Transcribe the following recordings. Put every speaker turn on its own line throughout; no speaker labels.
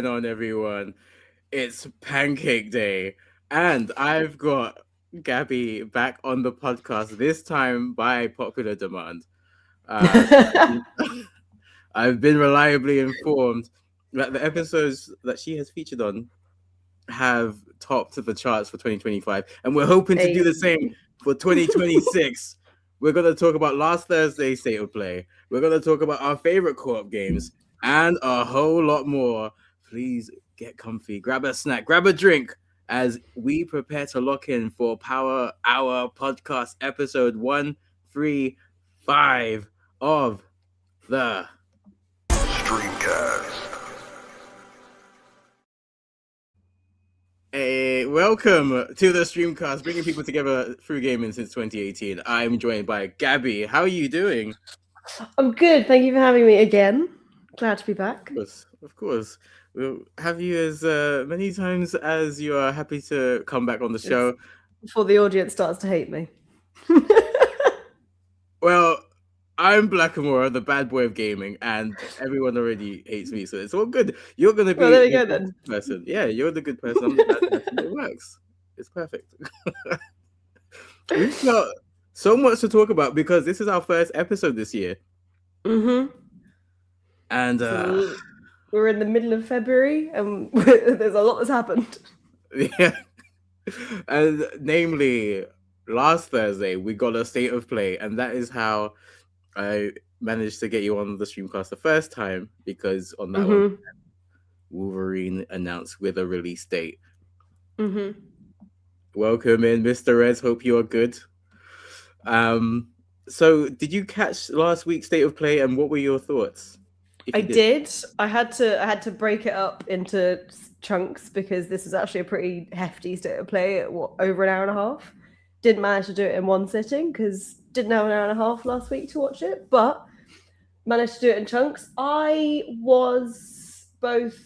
going on, everyone? It's Pancake Day, and I've got Gabby back on the podcast, this time by popular demand. Uh, I've been reliably informed that the episodes that she has featured on have topped the charts for 2025, and we're hoping to do the same for 2026. We're going to talk about last Thursday's State of Play. We're going to talk about our favorite co-op games and a whole lot more. Please get comfy, grab a snack, grab a drink as we prepare to lock in for Power Hour Podcast episode 135 of the
Streamcast.
Hey, welcome to the Streamcast, bringing people together through gaming since 2018. I'm joined by Gabby. How are you doing?
I'm good. Thank you for having me again. Glad to be back.
Of course. We'll have you as many times as you are happy to come back on the show.
Before the audience starts to hate me.
Well, I'm Blackamora, the bad boy of gaming, and everyone already hates me, so it's all good. You're going to be
there you go,
the good person. Yeah, you're the good person. I'm the bad person. It works. It's perfect. We've got so much to talk about because this is our first episode this year.
Mm-hmm.
And
so we're in the middle of February, and there's a lot that's happened.
Yeah. And namely, last Thursday, we got a State of Play, and that is how I managed to get you on the Streamcast the first time, because on that one, Wolverine announced with a release date.
Mm-hmm.
Welcome in, Mr. Reds. Hope you are good. So did you catch last week's State of Play, and what were your thoughts?
I did. I had to break it up into chunks because this was actually a pretty hefty State of Play at over an hour and a half. Didn't manage to do it in one sitting because didn't have an hour and a half last week to watch it, but managed to do it in chunks. I was both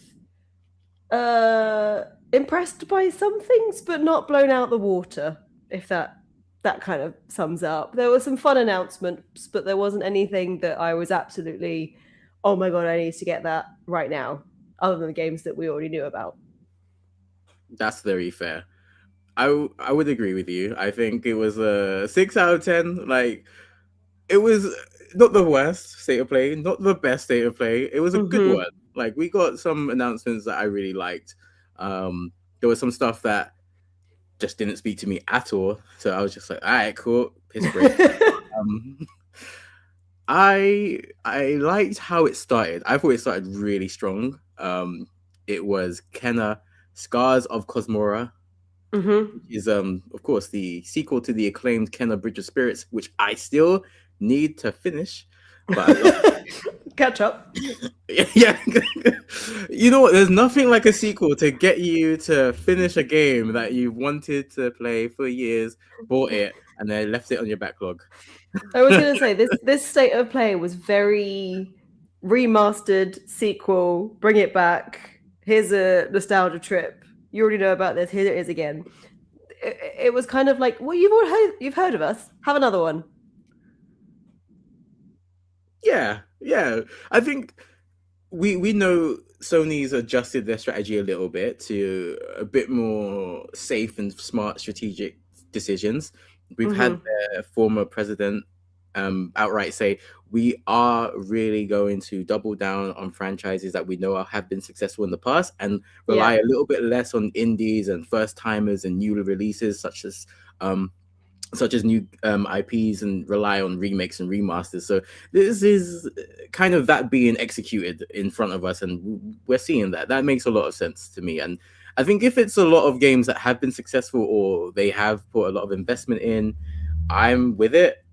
impressed by some things, but not blown out the water, if that kind of sums up. There were some fun announcements, but there wasn't anything that I was absolutely, oh my god, I need to get that right now, other than the games that we already knew about.
That's very fair. I would agree with you. I think it was a 6 out of 10. Like, it was not the worst State of Play, not the best State of Play. It was a good one. Like, we got some announcements that I really liked. There was some stuff that just didn't speak to me at all. So I was just like, all right, cool. Piss break. I liked how it started. I thought it started really strong. It was Kenna Scars of Cosmora. Which is of course the sequel to the acclaimed Kenna Bridge of Spirits, which I still need to finish, but
catch up.
Yeah. You know what, there's nothing like a sequel to get you to finish a game that you wanted to play for years, bought it, and then left it on your backlog.
I was going to say this State of Play was very remastered sequel, bring it back, here's a nostalgia trip. You already know about this. Here it is again. It was kind of like, well, you've heard of us. Have another one.
Yeah. I think we know Sony's adjusted their strategy a little bit to a bit more safe and smart strategic decisions. We've had their former president outright say, we are really going to double down on franchises that we know have been successful in the past and rely a little bit less on indies and first timers and new releases such as new IPs, and rely on remakes and remasters. So this is kind of that being executed in front of us, and we're seeing that. That makes a lot of sense to me. And I think if it's a lot of games that have been successful or they have put a lot of investment in, I'm with it.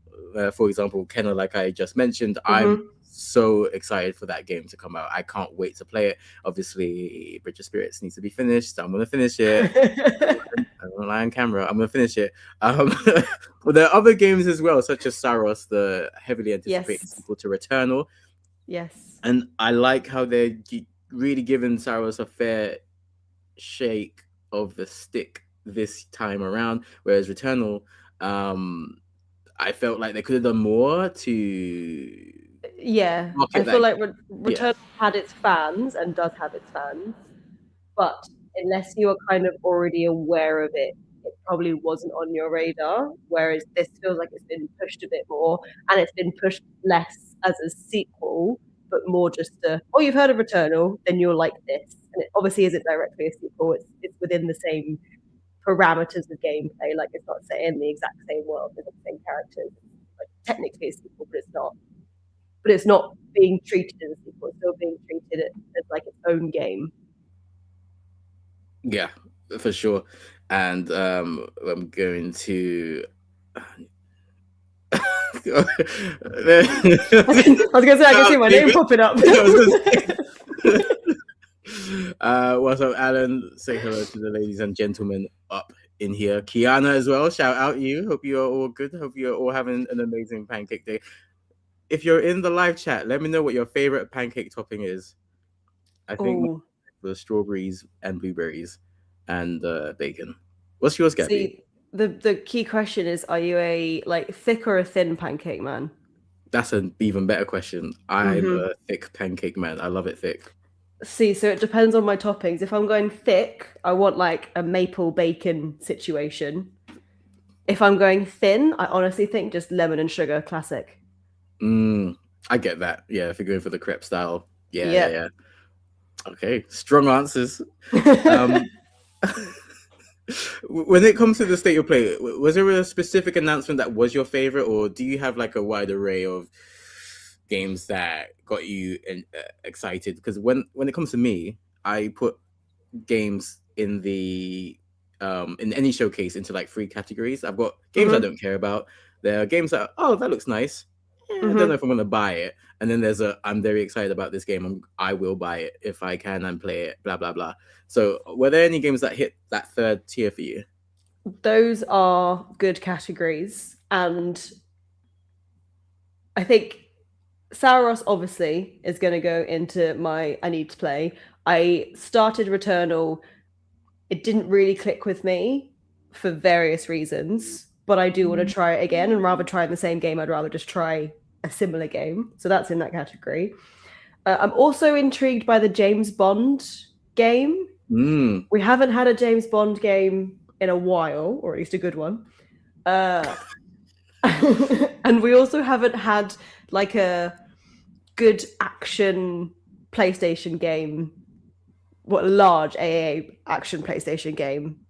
For example, Kenna, like I just mentioned, I'm so excited for that game to come out. I can't wait to play it. Obviously, Bridge of Spirits needs to be finished. So I'm going to finish it. I'm going to lie on camera. I'm going to finish it. But there are other games as well, such as Saros, the heavily anticipated sequel to Returnal.
Yes.
And I like how they're really giving Saros a fair shake of the stick this time around, whereas Returnal, I felt like they could have done more to
I feel like Return had its fans and does have its fans, but unless you are kind of already aware of it, it probably wasn't on your radar. Whereas this feels like it's been pushed a bit more, and it's been pushed less as a sequel, but more just oh, you've heard of Returnal, then you'll like this. And it obviously isn't directly a sequel, it's within the same parameters of gameplay. Like, it's not set in the exact same world with the same characters. Like, technically a sequel, but it's not. But it's not being treated as a sequel, it's still being treated as like its own game.
Yeah, for sure. And I'm going to.
I was gonna say, I can see my name popping up.
What's up, Alan? Say hello to the ladies and gentlemen up in here. Kiana as well. Shout out you. Hope you are all good. Hope you're all having an amazing pancake day. If you're in the live chat, let me know what your favorite pancake topping is. I think the strawberries and blueberries and bacon. What's yours, Gabby?
See, the key question is, are you a thick or a thin pancake man?
That's an even better question. I'm a thick pancake man. I love it thick.
See, so it depends on my toppings. If I'm going thick, I want like a maple bacon situation. If I'm going thin, I honestly think just lemon and sugar, classic.
I get that. Yeah, if you're going for the crepe style. Yeah. Okay, strong answers. When it comes to the state of play, was there a specific announcement that was your favorite, or do you have like a wide array of games that got you excited? Because when it comes to me, I put games in the in any showcase into like 3 categories. I've got games I don't care about. There are games that that looks nice. I don't know if I'm gonna buy it. And then there's I'm very excited about this game. I will buy it if I can and play it. Blah blah blah. So, were there any games that hit that third tier for you?
Those are good categories, and I think Sauros obviously is going to go into my I need to play. I started Returnal. It didn't really click with me for various reasons, but I do want to try it again, and rather try the same game, I'd rather just try a similar game. So that's in that category. I'm also intrigued by the James Bond game. We haven't had a James Bond game in a while, or at least a good one. And we also haven't had like a good action PlayStation game, a large AAA action PlayStation game,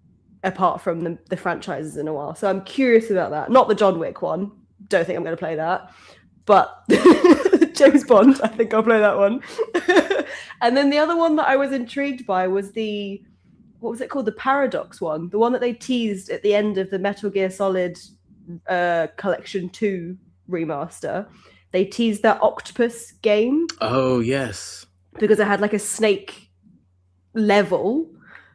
apart from the franchises in a while. So I'm curious about that. Not the John Wick one. Don't think I'm going to play that. But James Bond, I think I'll play that one. And then the other one that I was intrigued by was what was it called? The Paradox one. The one that they teased at the end of the Metal Gear Solid Collection 2 remaster. They teased that octopus game. Oh,
yes.
Because it had like a snake level.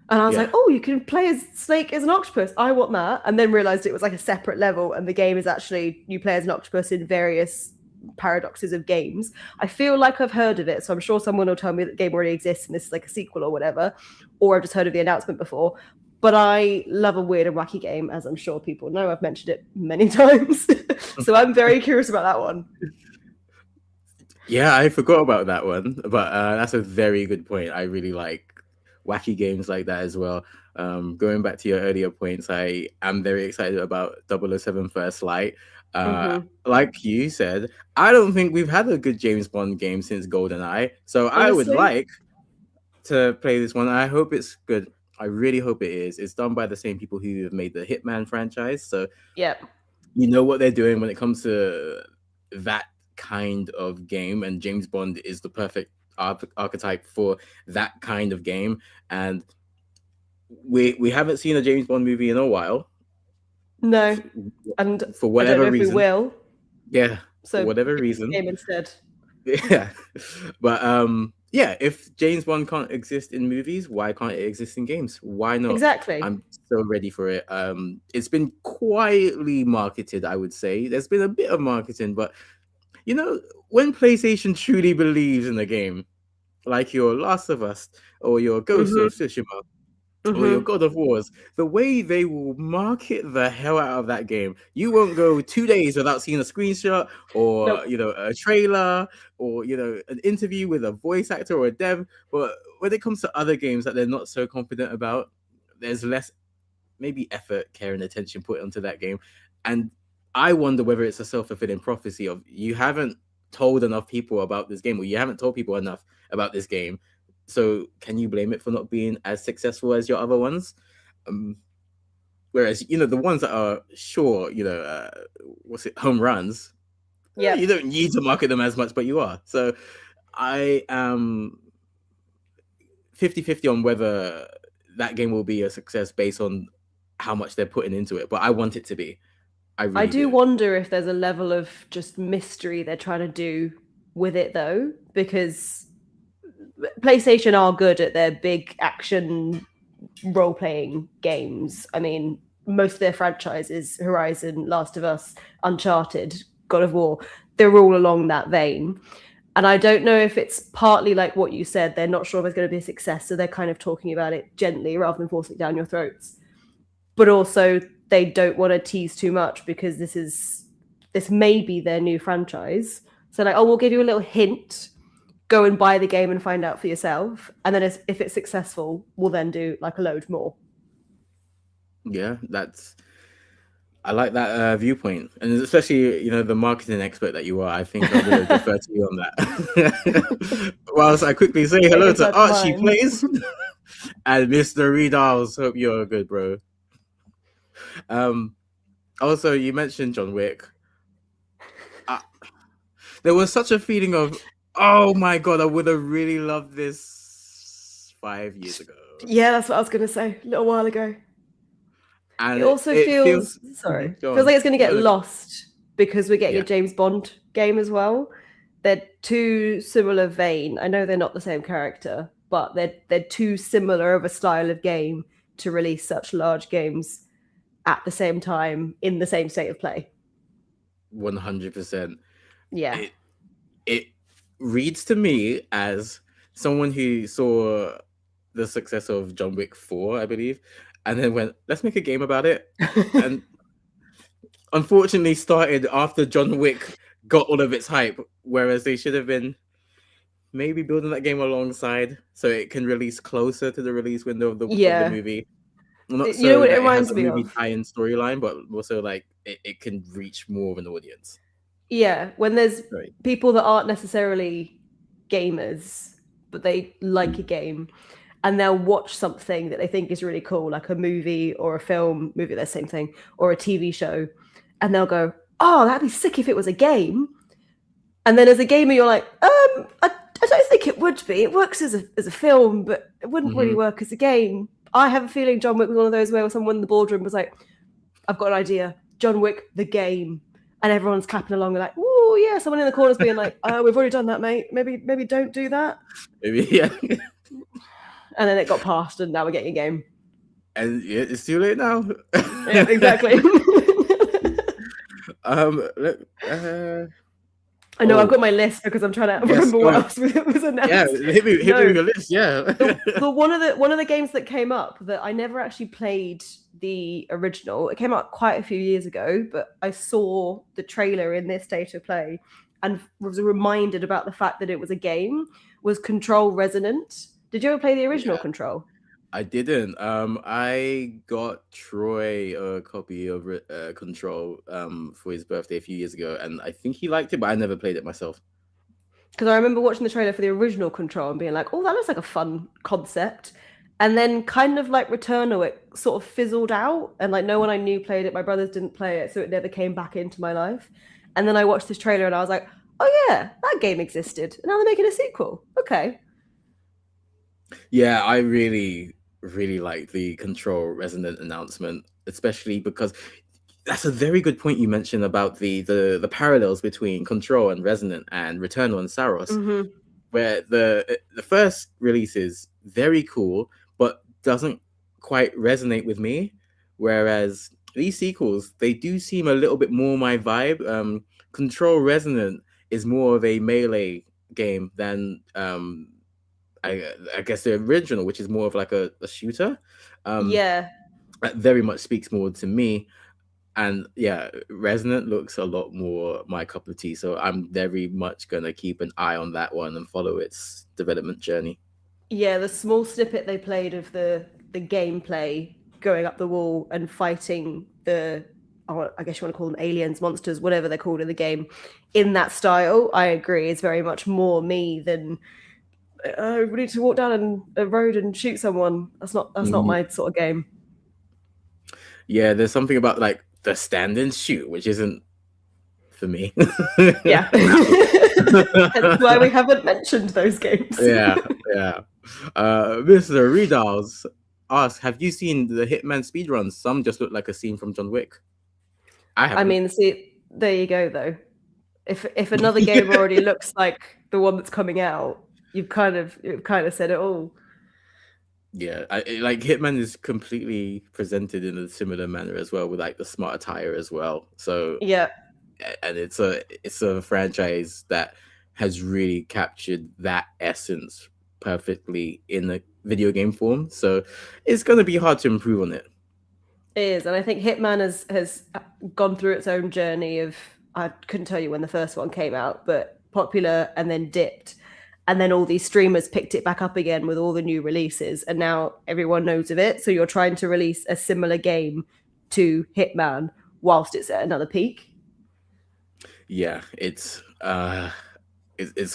And I was like, oh, you can play as Snake as an octopus. I want that. And then realized it was like a separate level. And the game is actually, you play as an octopus in various paradoxes of games. I feel like I've heard of it. So I'm sure someone will tell me that the game already exists and this is like a sequel or whatever. Or I've just heard of the announcement before. But I love a weird and wacky game, as I'm sure people know. I've mentioned it many times. So I'm very curious about that one.
Yeah, I forgot about that one. But that's a very good point. I really like wacky games like that as well. Going back to your earlier points, I am very excited about 007 First Light. Like you said, I don't think we've had a good James Bond game since GoldenEye. So honestly, I would like to play this one. I hope it's good. I really hope it is. It's done by the same people who have made the Hitman franchise. So you know what they're doing when it comes to that kind of game. And James Bond is the perfect archetype for that kind of game. And we haven't seen a James Bond movie in a while.
No, and
for whatever reason,
we will.
Yeah,
so
for whatever reason,
game instead.
Yeah, but if James Bond can't exist in movies, why can't it exist in games? Why not?
Exactly.
I'm so ready for it. It's been quietly marketed, I would say. There's been a bit of marketing, but you know, when PlayStation truly believes in a game, like your Last of Us or your Ghost of Tsushima. Or your God of Wars, the way they will market the hell out of that game, you won't go 2 days without seeing a screenshot or a trailer or an interview with a voice actor or a dev. But when it comes to other games that they're not so confident about, there's less maybe effort, care, and attention put onto that game. And I wonder whether it's a self-fulfilling prophecy of you haven't told enough people about this game, or you haven't told people enough about this game. So can you blame it for not being as successful as your other ones? Whereas, the ones that are sure, home runs,
Yeah.
you don't need to market them as much, but you are. So I am 50-50 on whether that game will be a success based on how much they're putting into it. But I want it to be. I really
do wonder if there's a level of just mystery they're trying to do with it, though, because PlayStation are good at their big action role-playing games. I mean, most of their franchises, Horizon, Last of Us, Uncharted, God of War, they're all along that vein. And I don't know if it's partly like what you said, they're not sure if it's going to be a success, so they're kind of talking about it gently rather than forcing it down your throats. But also, they don't want to tease too much because this may be their new franchise. So like, we'll give you a little hint, go and buy the game and find out for yourself. And then if it's successful, we'll then do like a load more.
Yeah, I like that viewpoint, and especially the marketing expert that you are. I think I'm going to defer to you on that. Whilst I quickly say hello to Archie Plays and Mr. Reedals. Hope you're good, bro. Also, you mentioned John Wick. There was such a feeling of, oh my god, I would have really loved this 5 years ago.
Yeah, that's what I was going to say a little while ago.
And
it also feels like it's going to get lost because we're getting a James Bond game as well. They're too similar vein. I know they're not the same character, but they're too similar of a style of game to release such large games at the same time in the same state of play.
100%.
Yeah.
It reads to me as someone who saw the success of John Wick 4, I believe, and then went, let's make a game about it. And unfortunately started after John Wick got all of its hype, whereas they should have been maybe building that game alongside so it can release closer to the release window of the movie. Not so
what
that
it reminds
has a
me
movie
of?
tie-in storyline, but also like it can reach more of an audience.
Yeah, when there's people that aren't necessarily gamers, but they like a game, and they'll watch something that they think is really cool, like a movie or a film, movie, the same thing, or a TV show, and they'll go, oh, that'd be sick if it was a game. And then as a gamer, you're like, I don't think it would be. It works as a film, but it wouldn't really work as a game. I have a feeling John Wick was one of those where someone in the boardroom was like, I've got an idea. John Wick, the game. And everyone's clapping along. They're like, oh, yeah. Someone in the corner's being like, we've already done that, mate. Maybe don't do that.
Maybe, yeah.
And then it got passed, and now we're getting a game.
And it's too late now.
Yeah, exactly. I know, I've got my list because I'm trying to remember what else was announced.
Yeah, hit me with your list, yeah.
the one of the games that came up that I never actually played the original. It came out quite a few years ago, but I saw the trailer in this state of play and was reminded about the fact that it was a game, was Control Resonant. Did you ever play the original Control?
I didn't. I got Troy a copy of Control for his birthday a few years ago, and I think he liked it, but I never played it myself.
Because I remember watching the trailer for the original Control and being like, oh, that looks like a fun concept. And then kind of like Returnal, it sort of fizzled out, and like no one I knew played it. My brothers didn't play it, so it never came back into my life. And then I watched this trailer and I was like, oh yeah, that game existed. And now they're making a sequel. Okay.
Yeah, I really like the Control Resonant announcement, especially because that's a very good point you mentioned about the parallels between Control and Resonant and Returnal and Saros, where the first release is very cool, but doesn't quite resonate with me, whereas these sequels, they do seem a little bit more my vibe. Control Resonant is more of a melee game than I guess the original, which is more of like a shooter. That very much speaks more to me. And yeah, Resonant looks a lot more my cup of tea. So I'm very much going to keep an eye on that one and follow its development journey.
Yeah, the small snippet they played of the gameplay going up the wall and fighting the, oh, I guess you want to call them aliens, monsters, whatever they're called in the game, in that style, I agree, is very much more me than we need to walk down a road and shoot someone. That's not my sort of game.
Yeah, there's something about like the stand and shoot, which isn't for me.
Yeah. That's why we haven't mentioned those games.
Yeah. Mr. Redals asks, have you seen the Hitman speedruns? Some just look like a scene from John Wick. I haven't.
I mean, see, there you go though. If another game already looks like the one that's coming out, you've kind of said it all.
Yeah, like Hitman is completely presented in a similar manner as well, with like the smart attire as well. So
Yeah,
and it's a franchise that has really captured that essence perfectly in a video game form. So it's going to be hard to improve on it.
it is, and I think Hitman has gone through its own journey of, I couldn't tell you when the first one came out, but popular and then dipped. And then all these streamers picked it back up again with all the new releases, and now everyone knows of it. So you're trying to release a similar game to Hitman whilst it's at another peak.
Yeah, it's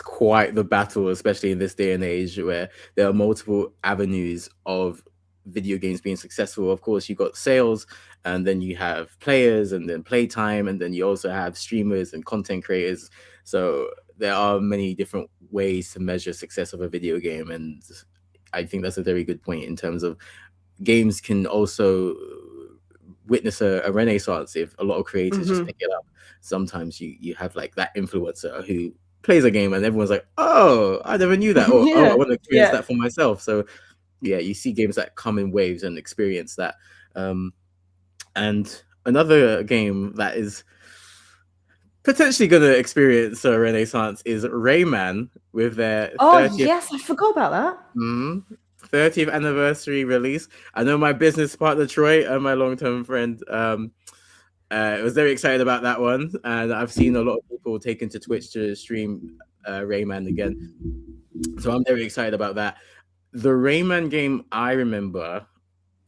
quite the battle, especially in this day and age where there are multiple avenues of video games being successful. Of course, you've got sales, and then you have players, and then playtime, and then you also have streamers and content creators. So there are many different ways to measure success of a video game, and I think that's a very good point in terms of games can also witness a renaissance if a lot of creators just pick it up. Sometimes you have like that influencer who plays a game and everyone's like, oh, I never knew that, or oh, I want to experience that for myself. So yeah, you see games that come in waves and experience that. And another game that is potentially going to experience a renaissance is Rayman with their 30th,
yes, I forgot about that.
30th anniversary release. I know my business partner Troy and my long-term friend was very excited about that one, and I've seen a lot of people taken to Twitch to stream Rayman again. So I'm very excited about that. The Rayman game I remember,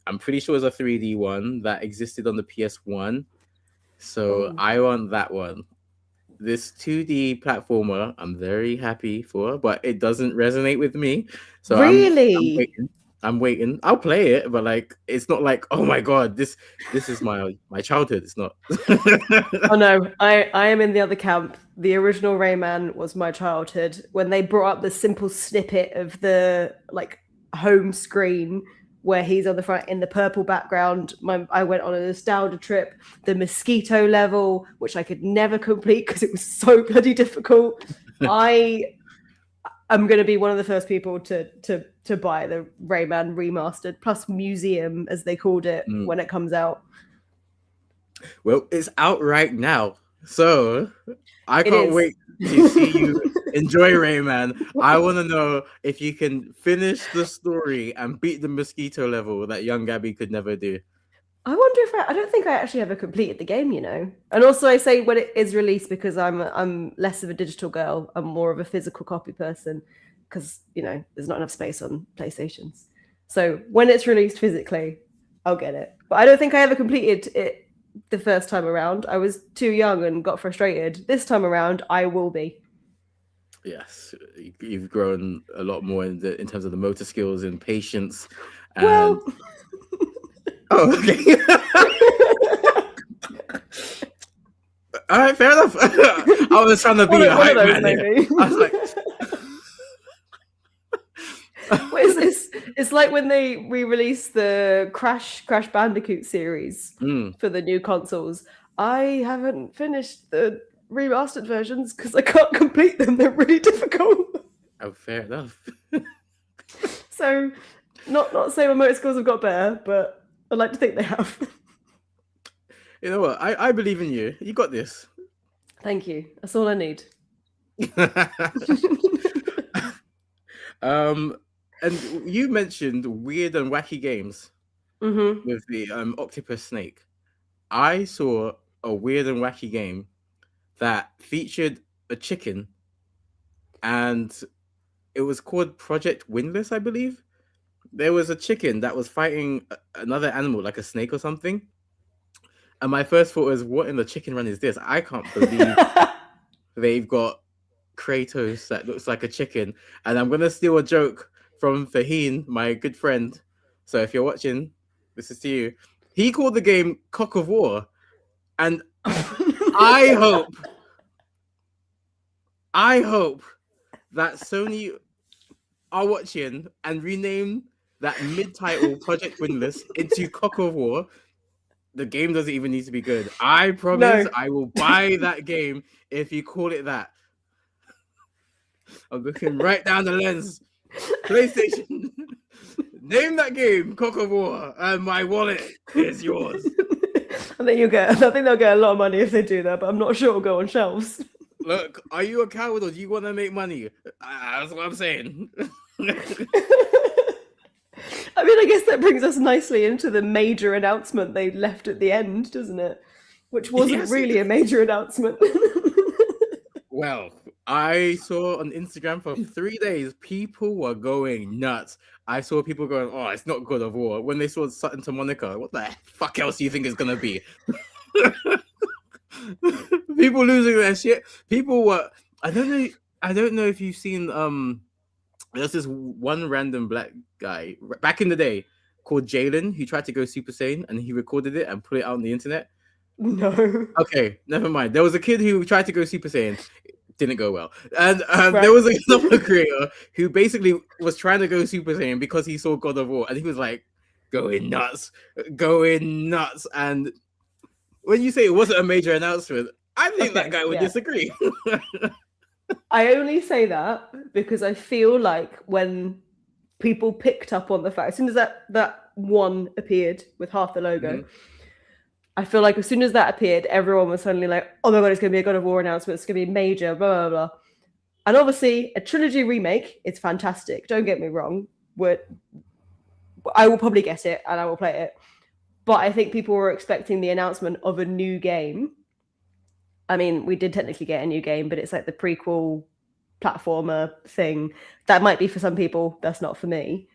I'm pretty sure it was a 3D one that existed on the PS1. So I want that one. This 2D platformer, I'm very happy for, but it doesn't resonate with me. So
really,
I'm waiting. I'll play it, but like it's not like, oh my god, this is my childhood. It's not.
Oh no, I am in the other camp. The original Rayman was my childhood. When they brought up the simple snippet of the like home screen where he's on the front in the purple background, I went on a nostalgia trip. The mosquito level, which I could never complete because it was so bloody difficult. I'm going to be one of the first people to buy the Rayman remastered plus museum, as they called it, when it comes out.
Well, it's out right now, so I can't wait to see you enjoy Rayman. I want to know if you can finish the story and beat the mosquito level that young Gabby could never do.
I wonder if I don't think I actually ever completed the game, you know. And also, I say when it is released because I'm less of a digital girl. I'm more of a physical copy person because, you know, there's not enough space on PlayStations. So when it's released physically, I'll get it. But I don't think I ever completed it the first time around. I was too young and got frustrated. This time around, I will be.
Yes, you've grown a lot more in terms of the motor skills and patience. And...
Well...
Oh, okay. All right, fair enough. I was trying to be a hype man here. I was like,
what is this? It's like when they re-released the Crash Bandicoot series for the new consoles. I haven't finished the remastered versions because I can't complete them. They're really difficult.
Oh, fair enough.
So, not saying my motor skills have got better, but I'd like to think they have.
You know what? I believe in you. You got this.
Thank you. That's all I need.
And you mentioned weird and wacky games with the octopus snake. I saw a weird and wacky game that featured a chicken, and It was called Project Windless, I believe. There was a chicken that was fighting another animal, like a snake or something. And my first thought was, what in the chicken run is this? I can't believe they've got Kratos that looks like a chicken. And I'm going to steal a joke from Faheen, my good friend. So if you're watching, this is to you. He called the game Cock of War. And I hope that Sony are watching and rename that mid-title Project Windless into Cock of War. The game doesn't even need to be good. I promise I will buy that game if you call it that. I'm looking right down the lens. PlayStation. Name that game Cock of War, and my wallet is yours.
I think they'll get a lot of money if they do that, but I'm not sure it'll go on shelves.
Look, are you a coward or do you want to make money? That's what I'm saying.
I mean, I guess that brings us nicely into the major announcement they left at the end, doesn't it? Which wasn't really a major announcement.
Well, I saw on Instagram for 3 days, people were going nuts. I saw people going, oh, it's not God of War. When they saw Sutton to Monica, what the fuck else do you think it's going to be? People losing their shit. People were, I don't know if you've seen, there's this one random black guy back in the day called Jalen who tried to go Super Saiyan and he recorded it and put it out on the internet.
No.
Okay, never mind. There was a kid who tried to go Super Saiyan. Didn't go well. And there was another creator who basically was trying to go Super Saiyan because he saw God of War and he was like going nuts. And when you say it wasn't a major announcement, I think that guy would disagree.
I only say that because I feel like when people picked up on the fact, as soon as that one appeared with half the logo, I feel like as soon as that appeared, everyone was suddenly like, oh my God, it's going to be a God of War announcement. It's going to be major, blah, blah, blah. And obviously, a trilogy remake, it's fantastic. Don't get me wrong. I will probably get it and I will play it. But I think people were expecting the announcement of a new game. I mean, we did technically get a new game, but it's like the prequel platformer thing. That might be for some people. That's not for me.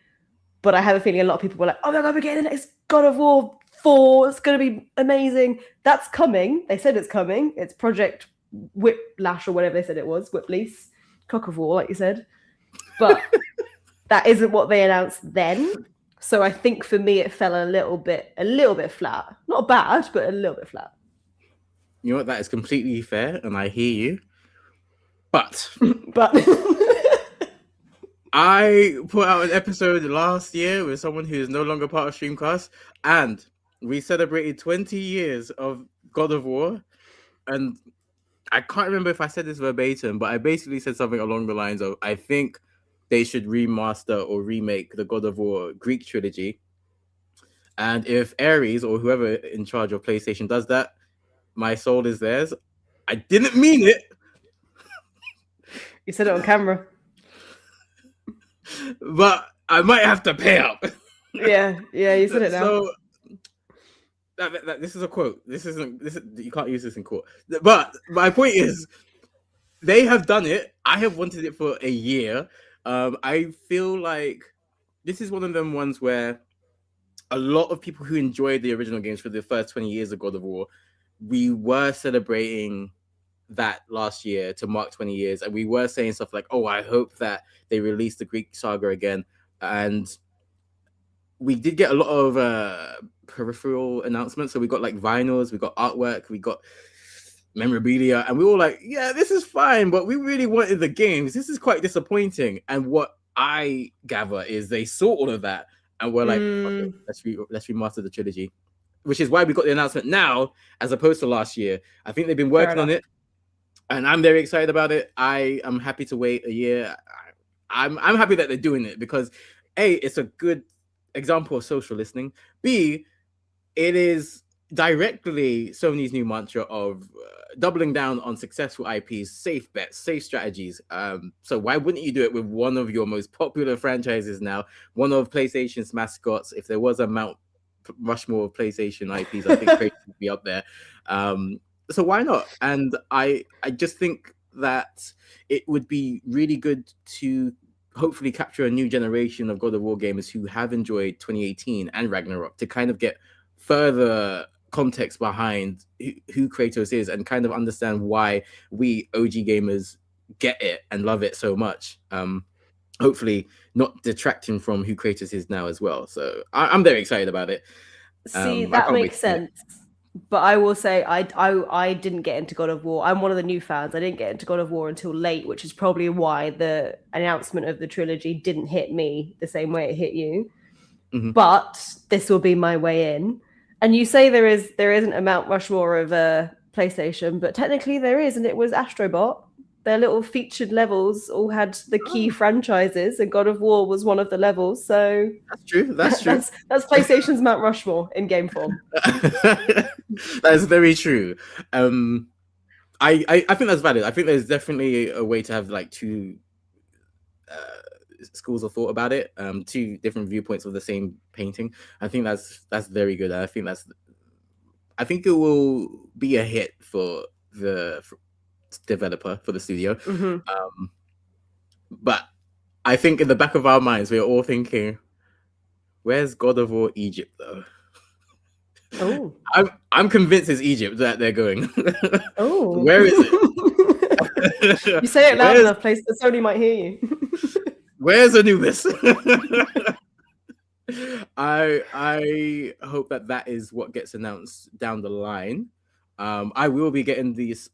But I have a feeling a lot of people were like, oh my God, we're getting the next God of War 4. It's going to be amazing. That's coming. They said it's coming. It's Project Whiplash or whatever they said it was. Whiplease. Cock of War, like you said. But that isn't what they announced then. So I think for me, it fell a little bit flat. Not bad, but a little bit flat.
You know what? That is completely fair, and I hear you. But I put out an episode last year with someone who is no longer part of Streamcast, and we celebrated 20 years of God of War. And I can't remember if I said this verbatim, but I basically said something along the lines of, I think they should remaster or remake the God of War Greek trilogy. And if Ares or whoever in charge of PlayStation does that, my soul is theirs. I didn't mean it.
You said it on camera.
But I might have to pay up.
Yeah, you said it now.
So this is a quote. You can't use this in court. But my point is, they have done it. I have wanted it for a year. I feel like this is one of them ones where a lot of people who enjoyed the original games for the first 20 years of God of War, we were celebrating that last year to mark 20 years. And we were saying stuff like, oh, I hope that they release the Greek saga again. And we did get a lot of peripheral announcements. So we got like vinyls, we got artwork, we got memorabilia, and we were like, yeah, this is fine, but we really wanted the games. This is quite disappointing. And what I gather is they saw all of that and we're like, okay, let's remaster the trilogy, which is why we got the announcement now as opposed to last year. I think they've been working on it and I'm very excited about it. I am happy to wait a year. I'm happy that they're doing it because A, it's a good example of social listening. B, it is directly Sony's new mantra of doubling down on successful IPs, safe bets, safe strategies. So why wouldn't you do it with one of your most popular franchises now, one of PlayStation's mascots? If there was a Mount Rushmore of PlayStation IPs, I think Kratos would be up there. So why not? And I just think that it would be really good to hopefully capture a new generation of God of War gamers who have enjoyed 2018 and Ragnarok to kind of get further context behind who Kratos is and kind of understand why we OG gamers get it and love it so much. Hopefully not detracting from who Kratos is now as well. So I'm very excited about it.
See,
I
that
can't wait
makes
to see it.
sense. But I will say, I didn't get into God of War. I'm one of the new fans. I didn't get into God of War until late, which is probably why the announcement of the trilogy didn't hit me the same way it hit you.
Mhm.
But this will be my way in. And you say there isn't a Mount Rushmore of PlayStation, but technically there is, and it was Astrobot. Their little featured levels all had the key franchises, and God of War was one of the levels. So
That's true. That's true.
that's PlayStation's Mount Rushmore in game form.
That's very true. I think that's valid. I think there's definitely a way to have like two schools of thought about it, two different viewpoints of the same painting. I think that's very good. I think it will be a hit for the developer, for the studio.
Mm-hmm.
But I think in the back of our minds, we're all thinking, "Where's God of War Egypt, though?"
Oh,
I'm convinced it's Egypt that they're going.
oh,
Where is it?
You say it loud enough, place that Sony might hear you.
Where's Anubis? I hope that is what gets announced down the line. I will be getting this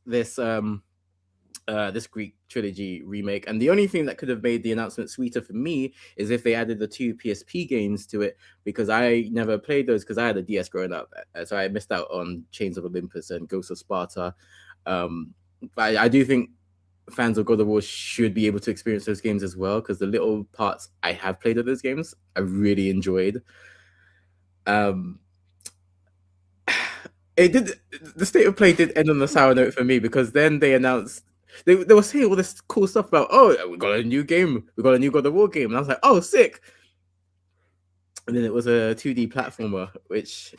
Greek trilogy remake, and the only thing that could have made the announcement sweeter for me is if they added the 2 PSP games to it, because I never played those because I had a DS growing up, so I missed out on Chains of Olympus and Ghosts of Sparta. I do think fans of God of War should be able to experience those games as well, because the little parts I have played of those games I really enjoyed. The state of play did end on a sour note for me, because then they announced they were saying all this cool stuff about, oh, we got a new game, we got a new God of War game, and I was like, oh, sick. And then it was a 2D platformer, which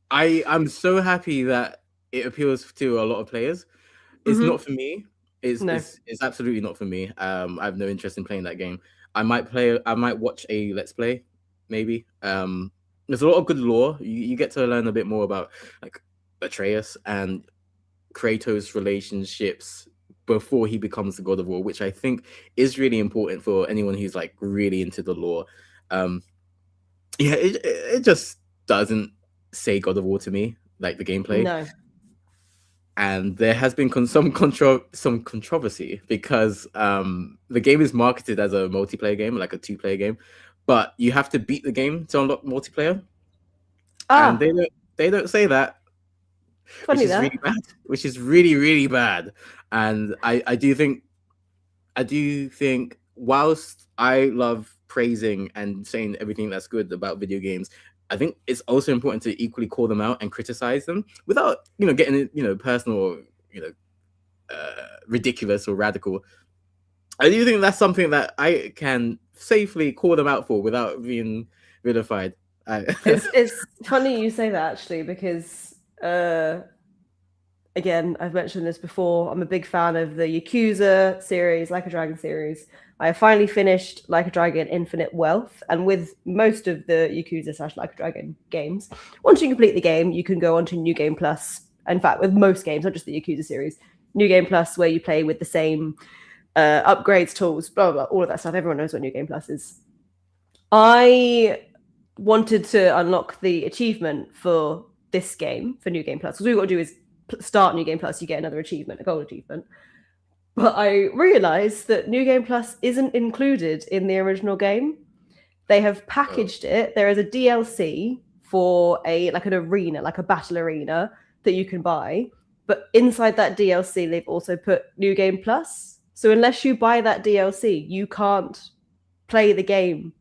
I'm so happy that it appeals to a lot of players. It's not for me. It's absolutely not for me. I have no interest in playing that game. I might watch a let's play, maybe. There's a lot of good lore. You get to learn a bit more about like Atreus and Kratos' relationships before he becomes the God of War, which I think is really important for anyone who's like really into the lore. It just doesn't say God of War to me, like the gameplay.
No.
And there has been some controversy because the game is marketed as a multiplayer game, like a 2-player game, but you have to beat the game to unlock multiplayer. And they don't say that.
Funny
which is
that.
really bad. Which is really, really bad. And I do think whilst I love praising and saying everything that's good about video games, I think it's also important to equally call them out and criticize them without, getting, personal or, ridiculous or radical. I do think that's something that I can safely call them out for without being vilified.
It's funny you say that, actually, because again, I've mentioned this before. I'm a big fan of the Yakuza series, Like a Dragon series. I have finally finished Like a Dragon Infinite Wealth, and with most of the Yakuza / Like a Dragon games, once you complete the game, you can go on to New Game Plus. In fact, with most games, not just the Yakuza series, New Game Plus, where you play with the same upgrades, tools, blah, blah, blah, all of that stuff. Everyone knows what New Game Plus is. I wanted to unlock the achievement for this game, for New Game Plus, because all you got to do is start New Game Plus, you get another achievement, a gold achievement. But I realized that New Game Plus isn't included in the original game. They have packaged it. There is a DLC for an arena, like a battle arena that you can buy. But inside that DLC, they've also put New Game Plus. So unless you buy that DLC, you can't play the game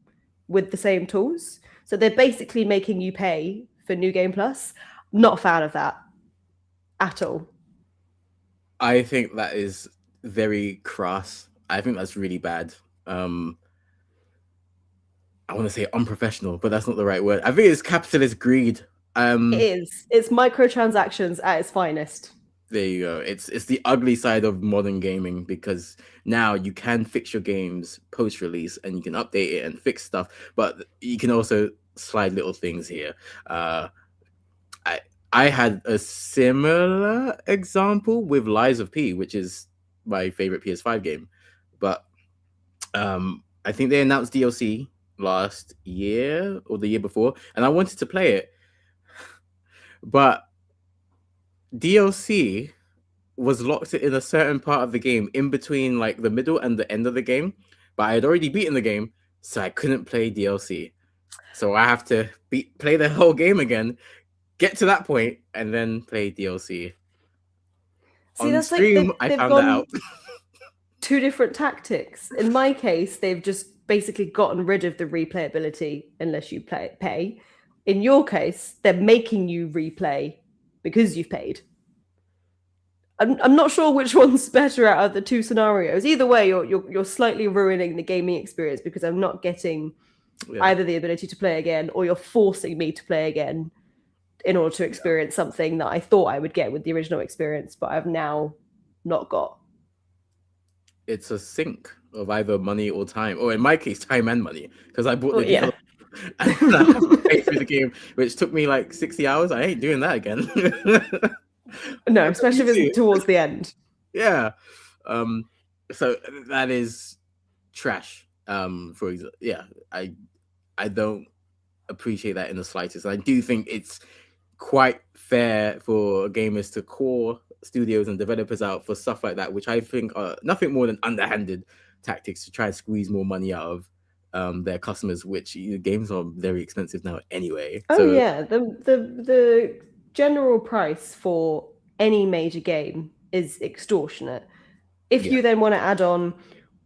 with the same tools. So they're basically making you pay for New Game Plus. Not a fan of that at all.
I think that is very crass. I think that's really bad. I want to say unprofessional, but that's not the right word. I think it's capitalist greed.
It is. It's microtransactions at its finest.
There you go. It's the ugly side of modern gaming, because now you can fix your games post release and you can update it and fix stuff, but you can also slide little things here. I I had a similar example with Lies of P, which is my favorite PS5 game, but I think they announced DLC last year or the year before, and I wanted to play it, but DLC was locked in a certain part of the game in between like the middle and the end of the game, but I had already beaten the game, so I couldn't play DLC. So I have to play the whole game again, get to that point, and then play DLC.
See,
On
that's
stream,
like
I
they've
found that
gone
out.
two different tactics. In my case, they've just basically gotten rid of the replayability unless you pay. In your case, they're making you replay because you've paid. I'm not sure which one's better out of the two scenarios. Either way, you're slightly ruining the gaming experience, because I'm not getting either the ability to play again, or you're forcing me to play again in order to experience something that I thought I would get with the original experience, but I've now not got.
It's a sink of either money or time, or in my case, time and money, because I bought the deal and I have to pay through the game, which took me like 60 hours. I ain't doing that again.
No, especially if it's towards the end.
Yeah. So that is trash. For example, I don't appreciate that in the slightest. I do think it's quite fair for gamers to call studios and developers out for stuff like that, which I think are nothing more than underhanded tactics to try and squeeze more money out of their customers, which games are very expensive now anyway.
Oh yeah, the general price for any major game is extortionate. If you then want to add on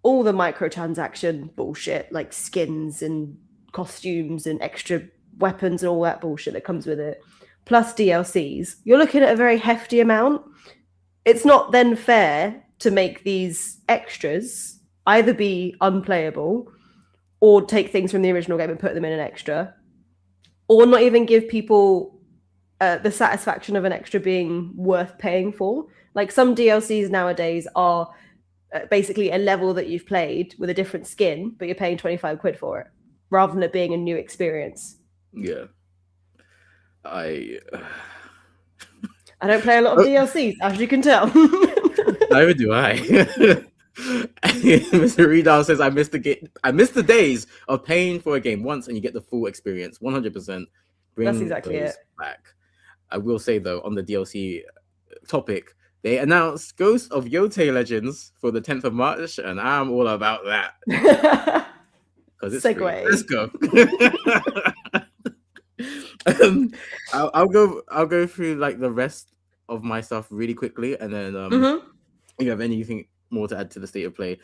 all the microtransaction bullshit, like skins and costumes and extra weapons and all that bullshit that comes with it, plus DLCs, you're looking at a very hefty amount. It's not then fair to make these extras either be unplayable or take things from the original game and put them in an extra, or not even give people the satisfaction of an extra being worth paying for. Like some DLCs nowadays are basically a level that you've played with a different skin, but you're paying 25 quid for it, rather than it being a new experience.
Yeah. I
don't play a lot of DLCs, as you can tell.
Neither do I. Mr. Redal says, I missed the days of paying for a game once and you get the full experience. 100%.
That's exactly it.
Back. I will say though, on the DLC topic, they announced Ghost of Yōtei Legends for the 10th of March, and I'm all about that. Because it's
segue.
Let's go. I'll go through like the rest of my stuff really quickly, and then if you have anything more to add to the state of play,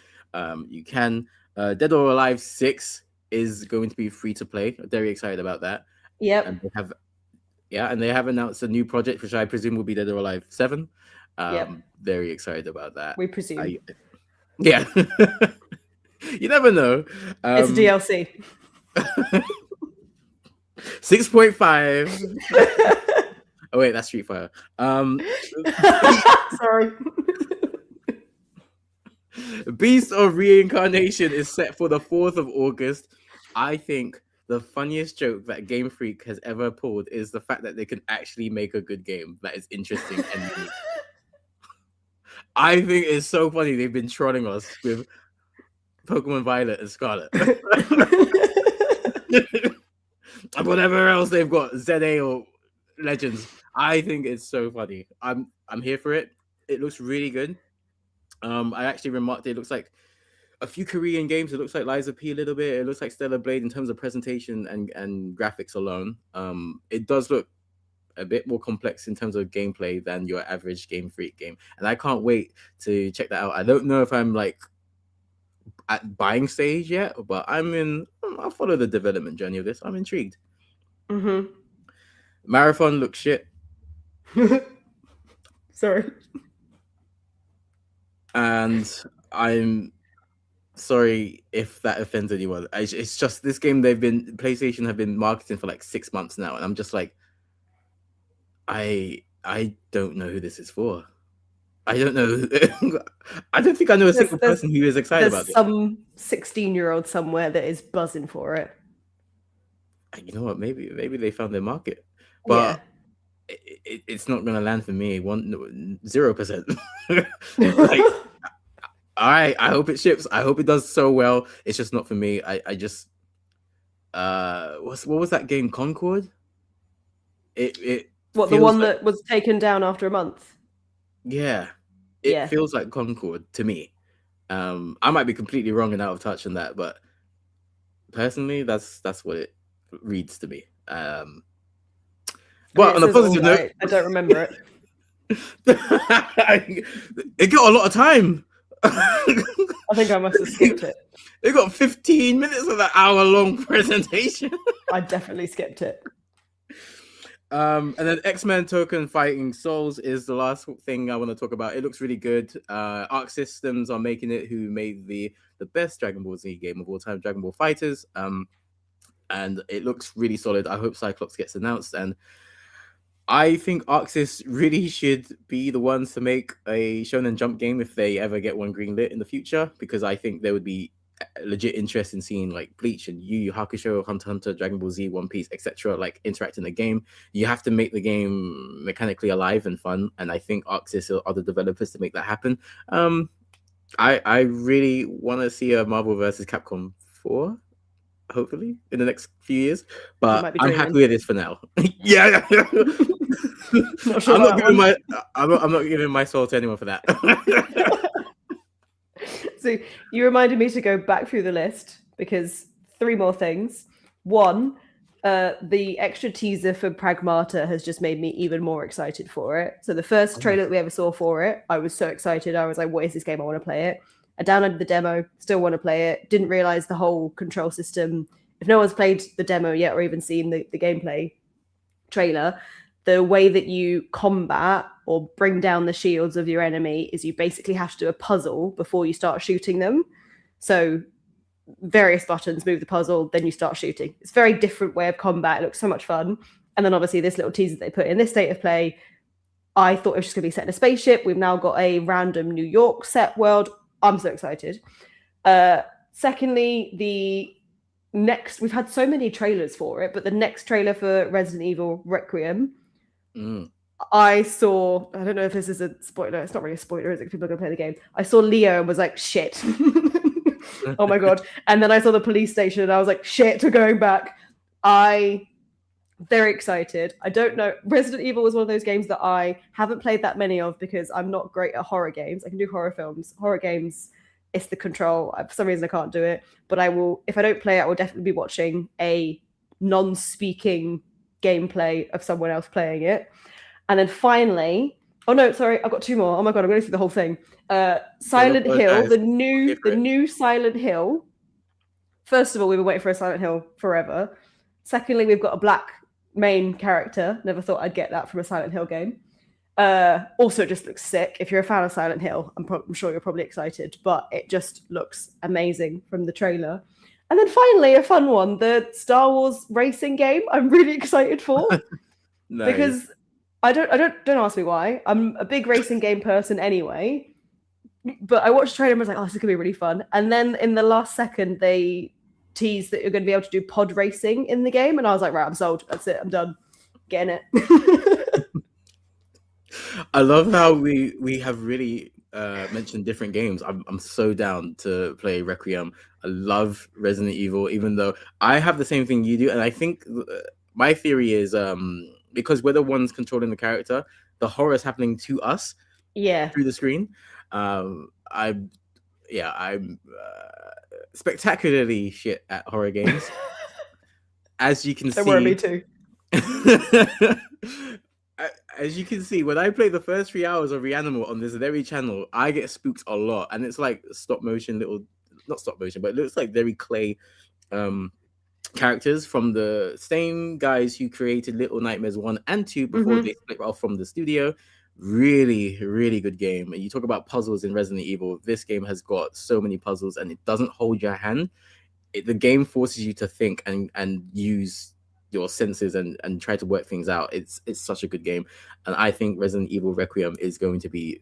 you can. Dead or Alive 6 is going to be free to play. I'm very excited about that.
Yep.
And they have announced a new project, which I presume will be Dead or Alive 7. Very exciid about that.
We presume.
Yeah. You never know.
It's a DLC.
6.5. Oh wait, that's Street Fighter.
Sorry.
Beast of Reincarnation is set for the 4th of August. I think the funniest joke that Game Freak has ever pulled is the fact that they can actually make a good game that is interesting and unique. I think it's so funny they've been trolling us with Pokemon Violet and Scarlet. And whatever else they've got, ZA or Legends. I think it's so funny. I'm here for it. It looks really good. I actually remarked it looks like a few Korean games. It looks like Lies of P a little bit. It looks like Stellar Blade in terms of presentation and graphics alone. It does look a bit more complex in terms of gameplay than your average Game Freak game, and I can't wait to check that out. I don't know if I'm like at buying stage yet, but I'll follow the development journey of this. I'm intrigued. Marathon looks shit.
Sorry.
And I'm sorry if that offends anyone. It's just this game PlayStation have been marketing for like 6 months now, and I'm just like, I don't know who this is for. I don't know. I don't think I know a single
There's
person who is excited about
there's
this.
some 16-year-old somewhere that is buzzing for it.
You know what? Maybe they found their market,
Yeah.
but it's not gonna land for me. 0%. Like, all right, I hope it ships. I hope it does so well. It's just not for me. I just what was that game, Concord? It
What, the
feels
one
like,
that was taken down after a month?
yeah, it
Yeah.
feels like Concord to me. I might be completely wrong and out of touch on that, but personally, that's what it reads to me.
I
But
mean,
on a positive note,
right. I don't remember it.
it got a lot of time.
I think I must have skipped it.
It got 15 minutes of that hour-long presentation.
I definitely skipped it.
And then X-Men Token Fighting Souls is the last thing I want to talk about. It looks really good. Arc Systems are making it, who made the best Dragon Ball Z game of all time, Dragon Ball Fighters. And it looks really solid. I hope Cyclops gets announced, and I think Arxis really should be the ones to make a Shonen Jump game if they ever get one greenlit in the future, because I think there would be legit interest in seeing like Bleach and Yu Yu Hakusho, Hunter x Hunter, Dragon Ball Z, One Piece, etc. like interact in the game. You have to make the game mechanically alive and fun, and I think Arxis are the developers to make that happen. I really want to see a Marvel versus Capcom 4, hopefully in the next few years, but I'm happy with this for now. Yeah.
Not sure
I'm not giving my soul to anyone for that.
So you reminded me to go back through the list because 3 more things. One, the extra teaser for Pragmata has just made me even more excited for it. So the first trailer that we ever saw for it, I was so excited. I was like, what is this game? I want to play it. I downloaded the demo, still want to play it. Didn't realize the whole control system. If no one's played the demo yet or even seen the gameplay trailer, the way that you combat or bring down the shields of your enemy is you basically have to do a puzzle before you start shooting them. So various buttons, move the puzzle, then you start shooting. It's a very different way of combat. It looks so much fun. And then obviously this little teaser they put in this state of play, I thought it was just going to be set in a spaceship. We've now got a random New York set world. I'm so excited. Secondly, we've had so many trailers for it, but the next trailer for Resident Evil Requiem, I don't know if this is a spoiler. It's not really a spoiler, is it? People are going to play the game. I saw Leo and was like, shit. Oh my God. And then I saw the police station and I was like, shit, we're going back. Very excited. I don't know. Resident Evil was one of those games that I haven't played that many of because I'm not great at horror games. I can do horror films. Horror games, it's the control. For some reason, I can't do it. But I will, if I don't play it, I will definitely be watching a non-speaking gameplay of someone else playing it. And then finally, oh no, sorry, I've got 2 more. Oh my God, I'm going through the whole thing. Silent Hill, the new Silent Hill. First of all, we've been waiting for a Silent Hill forever. Secondly, we've got a black main character. Never thought I'd get that from a Silent Hill game. Also, it just looks sick. If you're a fan of Silent Hill, I'm sure you're probably excited, but it just looks amazing from the trailer. And then finally, a fun one, the Star Wars racing game. I'm really excited for
Nice.
because don't ask me why. I'm a big racing game person anyway. But I watched the trailer and was like, oh, this is gonna be really fun. And then in the last second, they teased that you're going to be able to do pod racing in the game, and I was like, right, I'm sold. That's it. I'm done. Getting it.
I love how we have really mentioned different games. I'm so down to play Requiem. I love Resident Evil, even though I have the same thing you do, and I think my theory is because we're the ones controlling the character, the horror is happening to us, through the screen. I'm spectacularly shit at horror games, as you can see.
Don't worry, me too.
As you can see, when I play the first 3 hours of Reanimal on this very channel, I get spooked a lot, and it's like stop motion, not stop motion, but it looks like very clay characters from the same guys who created Little Nightmares 1 and 2 before they split off from the studio. Really, really good game. And you talk about puzzles in Resident Evil. This game has got so many puzzles, and it doesn't hold your hand. The game forces you to think and use your senses and try to work things out. It's such a good game, and I think Resident Evil Requiem is going to be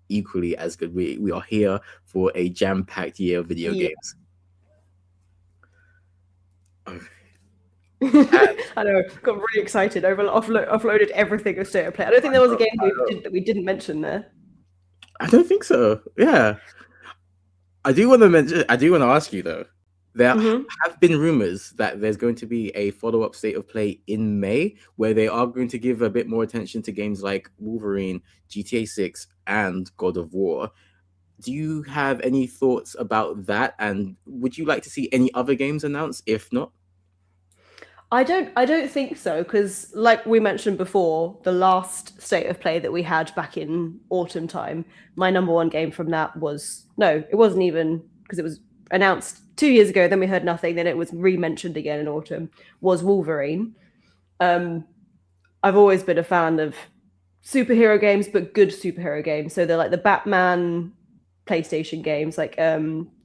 equally as good. We are here for a jam-packed year of video games.
I know, got really excited. Offloaded everything of State of Play. I don't think there was a game that we didn't mention there.
I don't think so. Yeah, I do want to ask you though. There have been rumors that there's going to be a follow-up State of Play in May, where they are going to give a bit more attention to games like Wolverine, GTA 6, and God of War. Do you have any thoughts about that? And would you like to see any other games announced? If not,
I don't think so, because like we mentioned before, the last State of Play that we had back in autumn time, my number one game from that it wasn't even, because it was announced 2 years ago, then we heard nothing, then it was re-mentioned again in autumn, was Wolverine. I've always been a fan of superhero games, but good superhero games. So they're like the Batman PlayStation games, like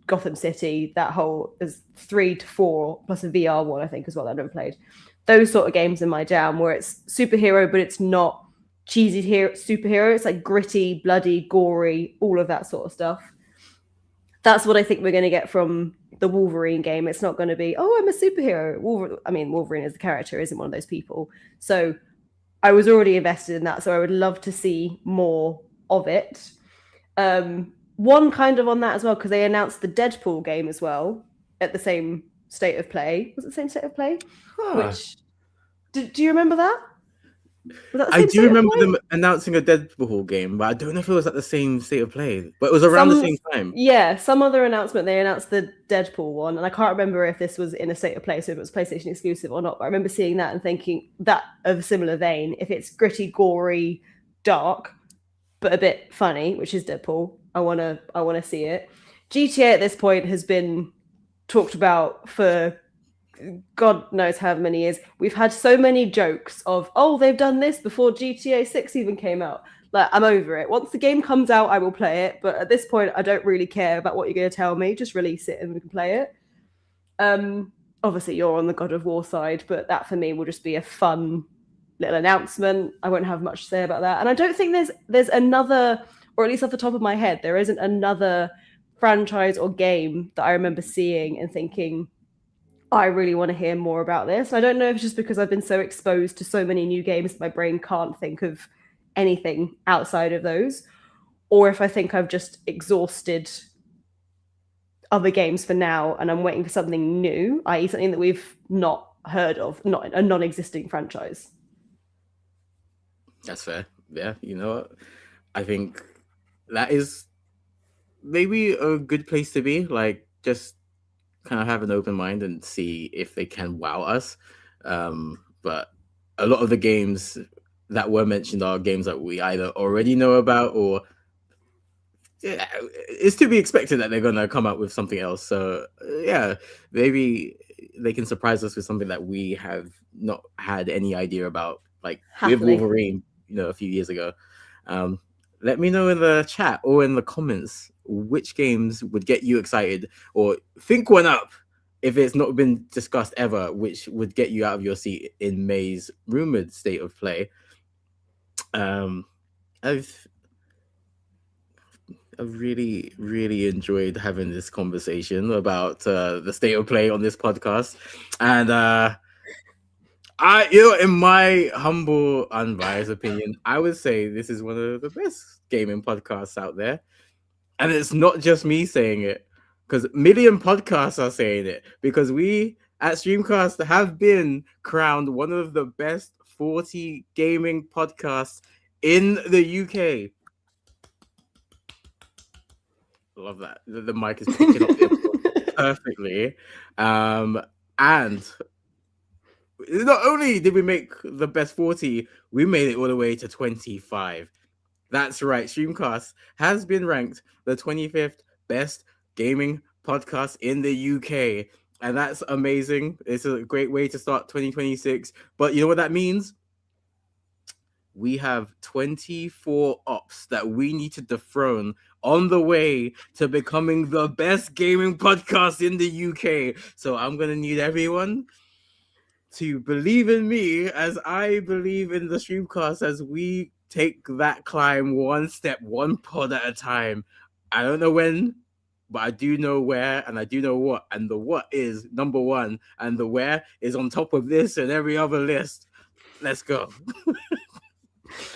Gotham City, there's 3 to 4 plus a VR one, I think, as well, that I've never played. Those sort of games in my jam, where it's superhero, but it's not cheesy superhero. It's like gritty, bloody, gory, all of that sort of stuff. That's what I think we're going to get from the Wolverine game. It's not going to be, oh, I'm a superhero. Wolverine as the character isn't one of those people. So I was already invested in that. So I would love to see more of it. One kind of on that as well, because they announced the Deadpool game as well at the same State of Play. Was it the same State of Play? Which do you remember that?
I do remember them announcing a Deadpool game, but I don't know if it was at the same State of Play. But it was around the same time.
Yeah, some other announcement. They announced the Deadpool one, and I can't remember if this was in a State of Play, so if it was PlayStation exclusive or not. But I remember seeing that and thinking that of a similar vein. If it's gritty, gory, dark, but a bit funny, which is Deadpool, I wanna see it. GTA at this point has been talked about for God knows how many years. We've had so many jokes of, oh, they've done this before GTA 6 even came out. Like, I'm over it. Once the game comes out, I will play it. But at this point, I don't really care about what you're going to tell me. Just release it and we can play it. Obviously, you're on the God of War side, but that for me will just be a fun little announcement. I won't have much to say about that. And I don't think there's another, or at least off the top of my head, there isn't another franchise or game that I remember seeing and thinking, I really want to hear more about this. And I don't know if it's just because I've been so exposed to so many new games, my brain can't think of anything outside of those, or if I think I've just exhausted other games for now and I'm waiting for something new, i.e. something that we've not heard of, not a non-existing franchise.
That's fair. Yeah, you know what? I think that is maybe a good place to be. Like, just kind of have an open mind and see if they can wow us. But a lot of the games that were mentioned are games that we either already know about, or it's to be expected that they're going to come out with something else. So yeah, maybe they can surprise us with something that we have not had any idea about, like with Wolverine, a few years ago. Let me know in the chat or in the comments which games would get you excited, or think one up if it's not been discussed ever, which would get you out of your seat in May's rumored State of Play. I've really, really enjoyed having this conversation about the State of Play on this podcast, and in my humble, unbiased opinion, I would say this is one of the best gaming podcasts out there. And it's not just me saying it, because a million podcasts are saying it, because we at Streamcast have been crowned one of the best 40 gaming podcasts in the UK. Love that. The mic is picking up perfectly. And not only did we make the best 40, we made it all the way to 25. That's right. Streamcast has been ranked the 25th best gaming podcast in the UK. And that's amazing. It's a great way to start 2026. But you know what that means? We have 24 ops that we need to dethrone on the way to becoming the best gaming podcast in the UK. So I'm going to need everyone to believe in me as I believe in the Streamcast, as we take that climb one step, one pod at a time. I don't know when, but I do know where, and I do know what, and the what is number one, and the where is on top of this and every other list. Let's go.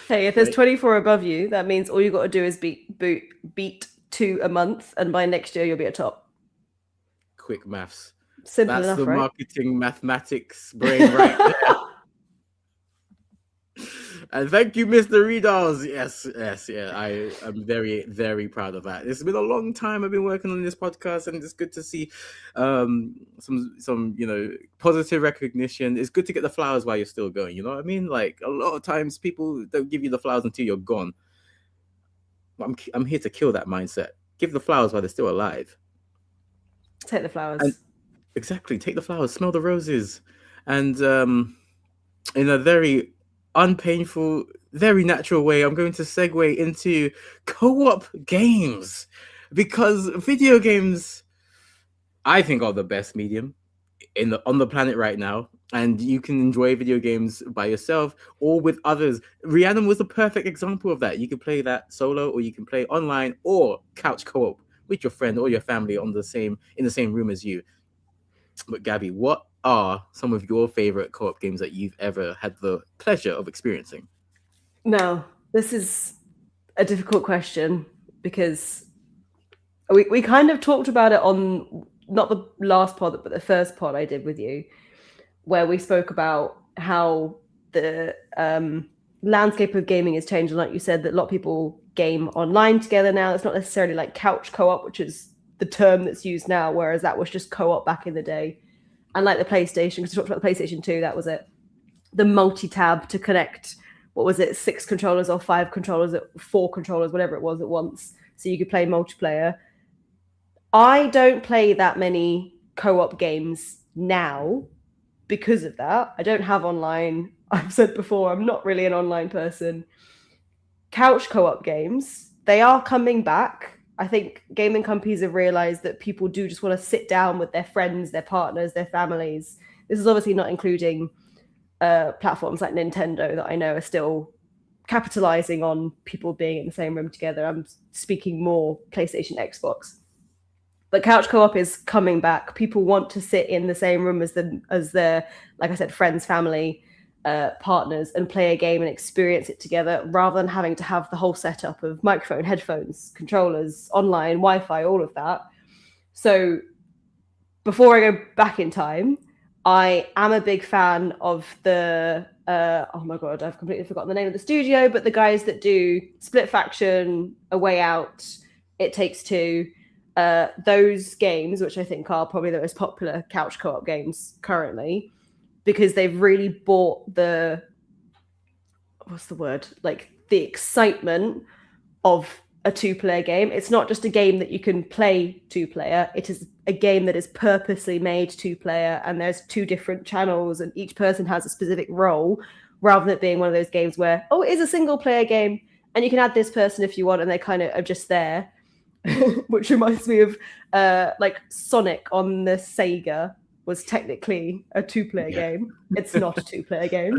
Hey, if there's 24 above you, that means all you got to do is beat 2 a month, and by next year you'll be at top.
Quick maths.
Simple
That's
enough,
the
right?
marketing mathematics brain right there. And thank you, Mr. Redals. Yes, yeah. I am very, very proud of that. It's been a long time I've been working on this podcast, and it's good to see some positive recognition. It's good to get the flowers while you're still going. You know what I mean? Like a lot of times people don't give you the flowers until you're gone. I'm here to kill that mindset. Give the flowers while they're still alive.
Take the flowers.
And exactly, take the flowers, smell the roses, and in a very unpainful, very natural way, I'm going to segue into co-op games, because video games, I think, are the best medium on the planet right now, and you can enjoy video games by yourself or with others. Rhiannon was the perfect example of that. You can play that solo, or you can play online or couch co-op with your friend or your family in the same room as you. But Gabby, what are some of your favorite co-op games that you've ever had the pleasure of experiencing?
Now, this is a difficult question because we kind of talked about it on not the last pod, but the first pod I did with you, where we spoke about how the landscape of gaming has changed. And like you said, that a lot of people game online together now. It's not necessarily like couch co-op, which is the term that's used now, whereas that was just co-op back in the day. And like the PlayStation, because we talked about the PlayStation 2, that was it. The multi-tab to connect, 6 controllers or 5 controllers, 4 controllers, whatever it was at once, so you could play multiplayer. I don't play that many co-op games now because of that. I don't have online. I've said before, I'm not really an online person. Couch co-op games, they are coming back. I think gaming companies have realized that people do just want to sit down with their friends, their partners, their families. This is obviously not including platforms like Nintendo that I know are still capitalizing on people being in the same room together. I'm speaking more PlayStation, Xbox. But couch co-op is coming back. People want to sit in the same room as their, like I said, friends, family, partners, and play a game and experience it together, rather than having to have the whole setup of microphone, headphones, controllers, online, Wi-Fi, all of that. So before I go back in time, I am a big fan of the oh my god, I've completely forgotten the name of the studio, but the guys that do Split Faction, A Way Out, It Takes Two, those games, which I think are probably the most popular couch co-op games currently, because they've really brought the excitement of a 2-player game. It's not just a game that you can play 2-player. It is a game that is purposely made 2-player, and there's 2 different channels and each person has a specific role, rather than it being one of those games where, it is a single-player game and you can add this person if you want and they kind of are just there. Which reminds me of like Sonic on the Sega was technically a 2-player game. It's not a 2-player game,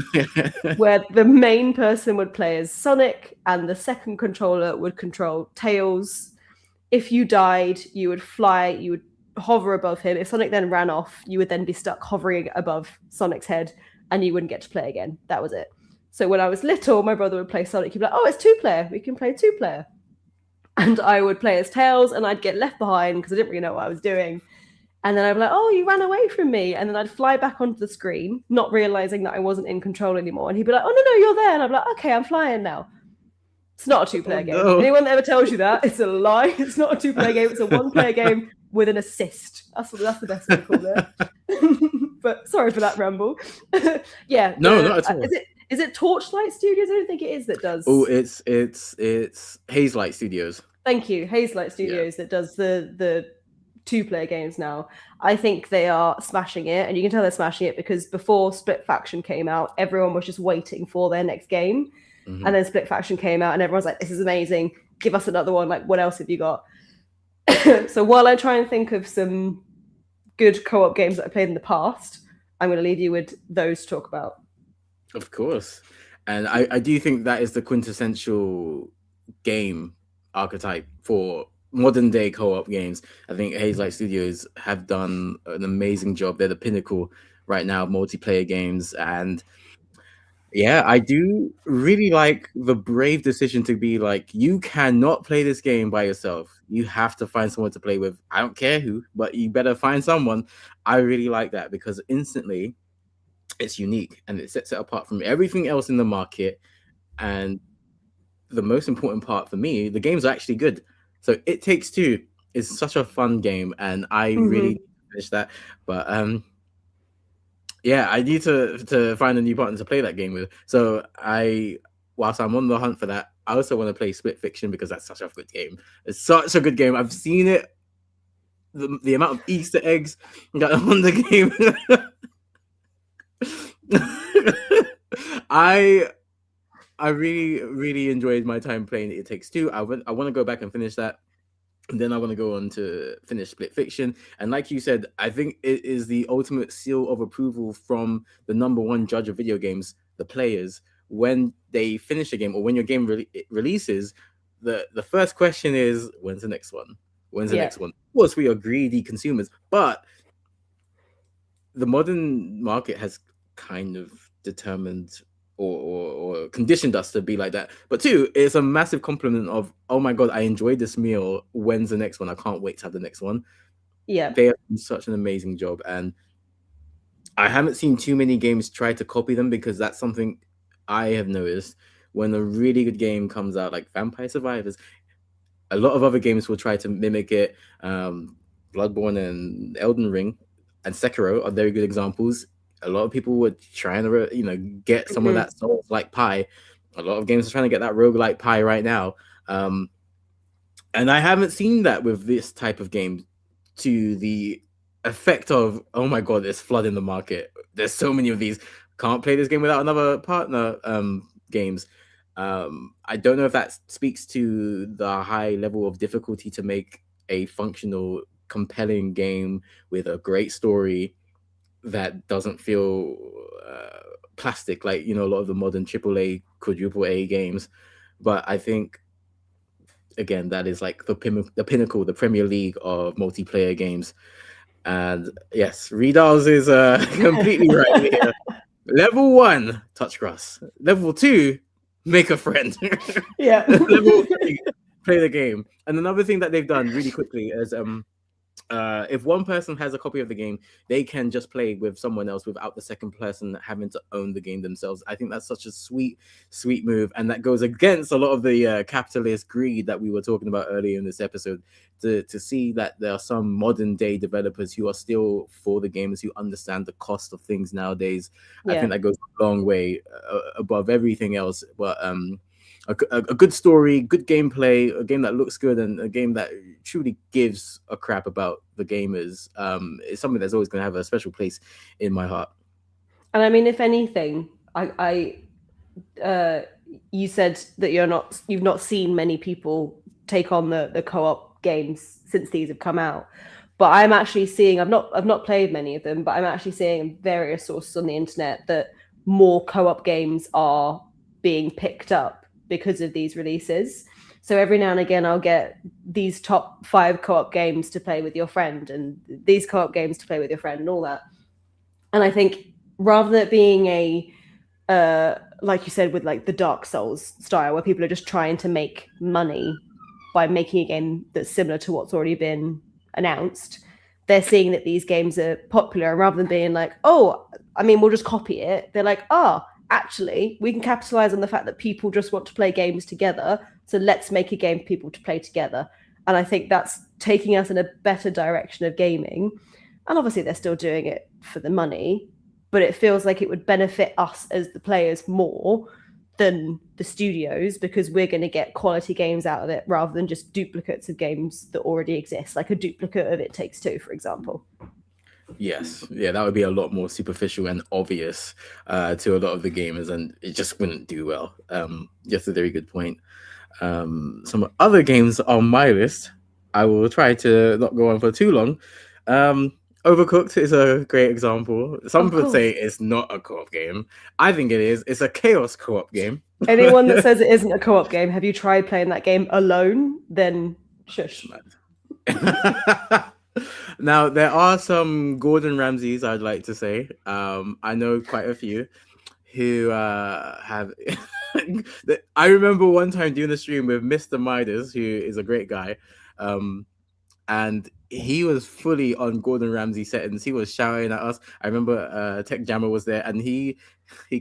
where the main person would play as Sonic and the second controller would control Tails. If you died, you would fly, you would hover above him. If Sonic then ran off, you would then be stuck hovering above Sonic's head and you wouldn't get to play again. That was it. So when I was little, my brother would play Sonic. He'd be like, it's 2-player. We can play 2-player. And I would play as Tails and I'd get left behind because I didn't really know what I was doing. And then I'd be like, you ran away from me. And then I'd fly back onto the screen, not realizing that I wasn't in control anymore. And he'd be like, no, you're there. And I'd be like, okay, I'm flying now. It's not a 2-player game.
No.
Anyone that ever tells you that, it's a lie. It's not a 2-player game. It's a 1-player game with an assist. That's the best way to call it. But sorry for that ramble. Yeah.
No, not at all.
Is it Torchlight Studios? I don't think it is that does.
Oh, it's Hazelight Studios.
Thank you, Hazelight Studios, that does the 2-player games now. I think they are smashing it, and you can tell they're smashing it because before Split Faction came out, everyone was just waiting for their next game. Mm-hmm. And then Split Faction came out and everyone's like, this is amazing, give us another one. Like, what else have you got? So while I try and think of some good co-op games that I played in the past, I'm going to leave you with those to talk about.
Of course. And I do think that is the quintessential game archetype for modern day co-op games. I think Hazelight Studios have done an amazing job. They're the pinnacle right now of multiplayer games. And yeah, I do really like the brave decision to be like, you cannot play this game by yourself. You have to find someone to play with. I don't care who, but you better find someone. I really like that because instantly it's unique and it sets it apart from everything else in the market. And the most important part for me, the games are actually good. So It Takes Two is such a fun game, and I really need to finish that. But yeah, I need to find a new partner to play that game with. So whilst I'm on the hunt for that, I also want to play Split Fiction because that's such a good game. It's such a good game. I've seen it. The amount of Easter eggs that are on the game. I really enjoyed my time playing It Takes Two. I want to go back and finish that. And then I want to go on to finish Split Fiction. And like you said, I think it is the ultimate seal of approval from the number one judge of video games, the players. When they finish a game or when your game releases, the first question is, when's the next one? When's the next one? Of course, we are greedy consumers, but the modern market has kind of determined or conditioned us to be like that. But two, it's a massive compliment of, oh my god, I enjoyed this meal. When's the next one? I can't wait to have the next one.
Yeah,
they have done such an amazing job, and I haven't seen too many games try to copy them because that's something I have noticed. When a really good game comes out, like Vampire Survivors, a lot of other games will try to mimic it. Bloodborne and Elden Ring and Sekiro are very good examples. A lot of people were trying to, get some of that Souls-like pie. A lot of games are trying to get that roguelike pie right now. And I haven't seen that with this type of game to the effect of, oh my god, there's flood in the market. There's so many of these. Can't play this game without another partner games. I don't know if that speaks to the high level of difficulty to make a functional, compelling game with a great story that doesn't feel plastic like a lot of the modern AAA, quadruple A games. But I think again that is like the pinnacle, the Premier League of multiplayer games. And yes, Redals is completely right here. Level 1, touch grass. Level 2, make a friend.
Yeah.
Level 3, play the game. And another thing that they've done really quickly is if one person has a copy of the game, they can just play with someone else without the second person having to own the game themselves. I think that's such a sweet move, and that goes against a lot of the capitalist greed that we were talking about earlier in this episode. To see that there are some modern day developers who are still for the gamers, who understand the cost of things nowadays. I think that goes a long way above everything else. But a good story, good gameplay, a game that looks good, and a game that truly gives a crap about the gamers is something that's always going to have a special place in my heart.
And I mean, if anything, you said that you've not seen many people take on the co-op games since these have come out. But I'm actually seeing, I've not played many of them, but I'm actually seeing various sources on the internet that more co-op games are being picked up because of these releases. So every now and again, I'll get these top 5 co-op games to play with your friend, and these co-op games to play with your friend, and all that. And I think rather than it being a, like you said, with like the Dark Souls style, where people are just trying to make money by making a game that's similar to what's already been announced, they're seeing that these games are popular, and rather than being like, oh, I mean, we'll just copy it, they're like, actually, we can capitalize on the fact that people just want to play games together. So let's make a game for people to play together. And I think that's taking us in a better direction of gaming. And obviously, they're still doing it for the money, but it feels like it would benefit us as the players more than the studios, because we're going to get quality games out of it rather than just duplicates of games that already exist, like a duplicate of It Takes Two, for example.
Yes, yeah, that would be a lot more superficial and obvious to a lot of the gamers, and it just wouldn't do well. Just a very good point. Some other games on my list, I will try to not go on for too long. Overcooked is a great example. Some
Of
would say
course.
it's not a co-op game. I think it is. It's a chaos co-op game.
Anyone that says it isn't a co-op game, have you tried playing that game alone? Then shush.
Now there are some Gordon Ramsays I'd like to say. I know quite a few who have. I remember one time doing a stream with Mr. Midas, who is a great guy, and he was fully on Gordon Ramsay settings. He was shouting at us. I remember Tech Jammer was there, and he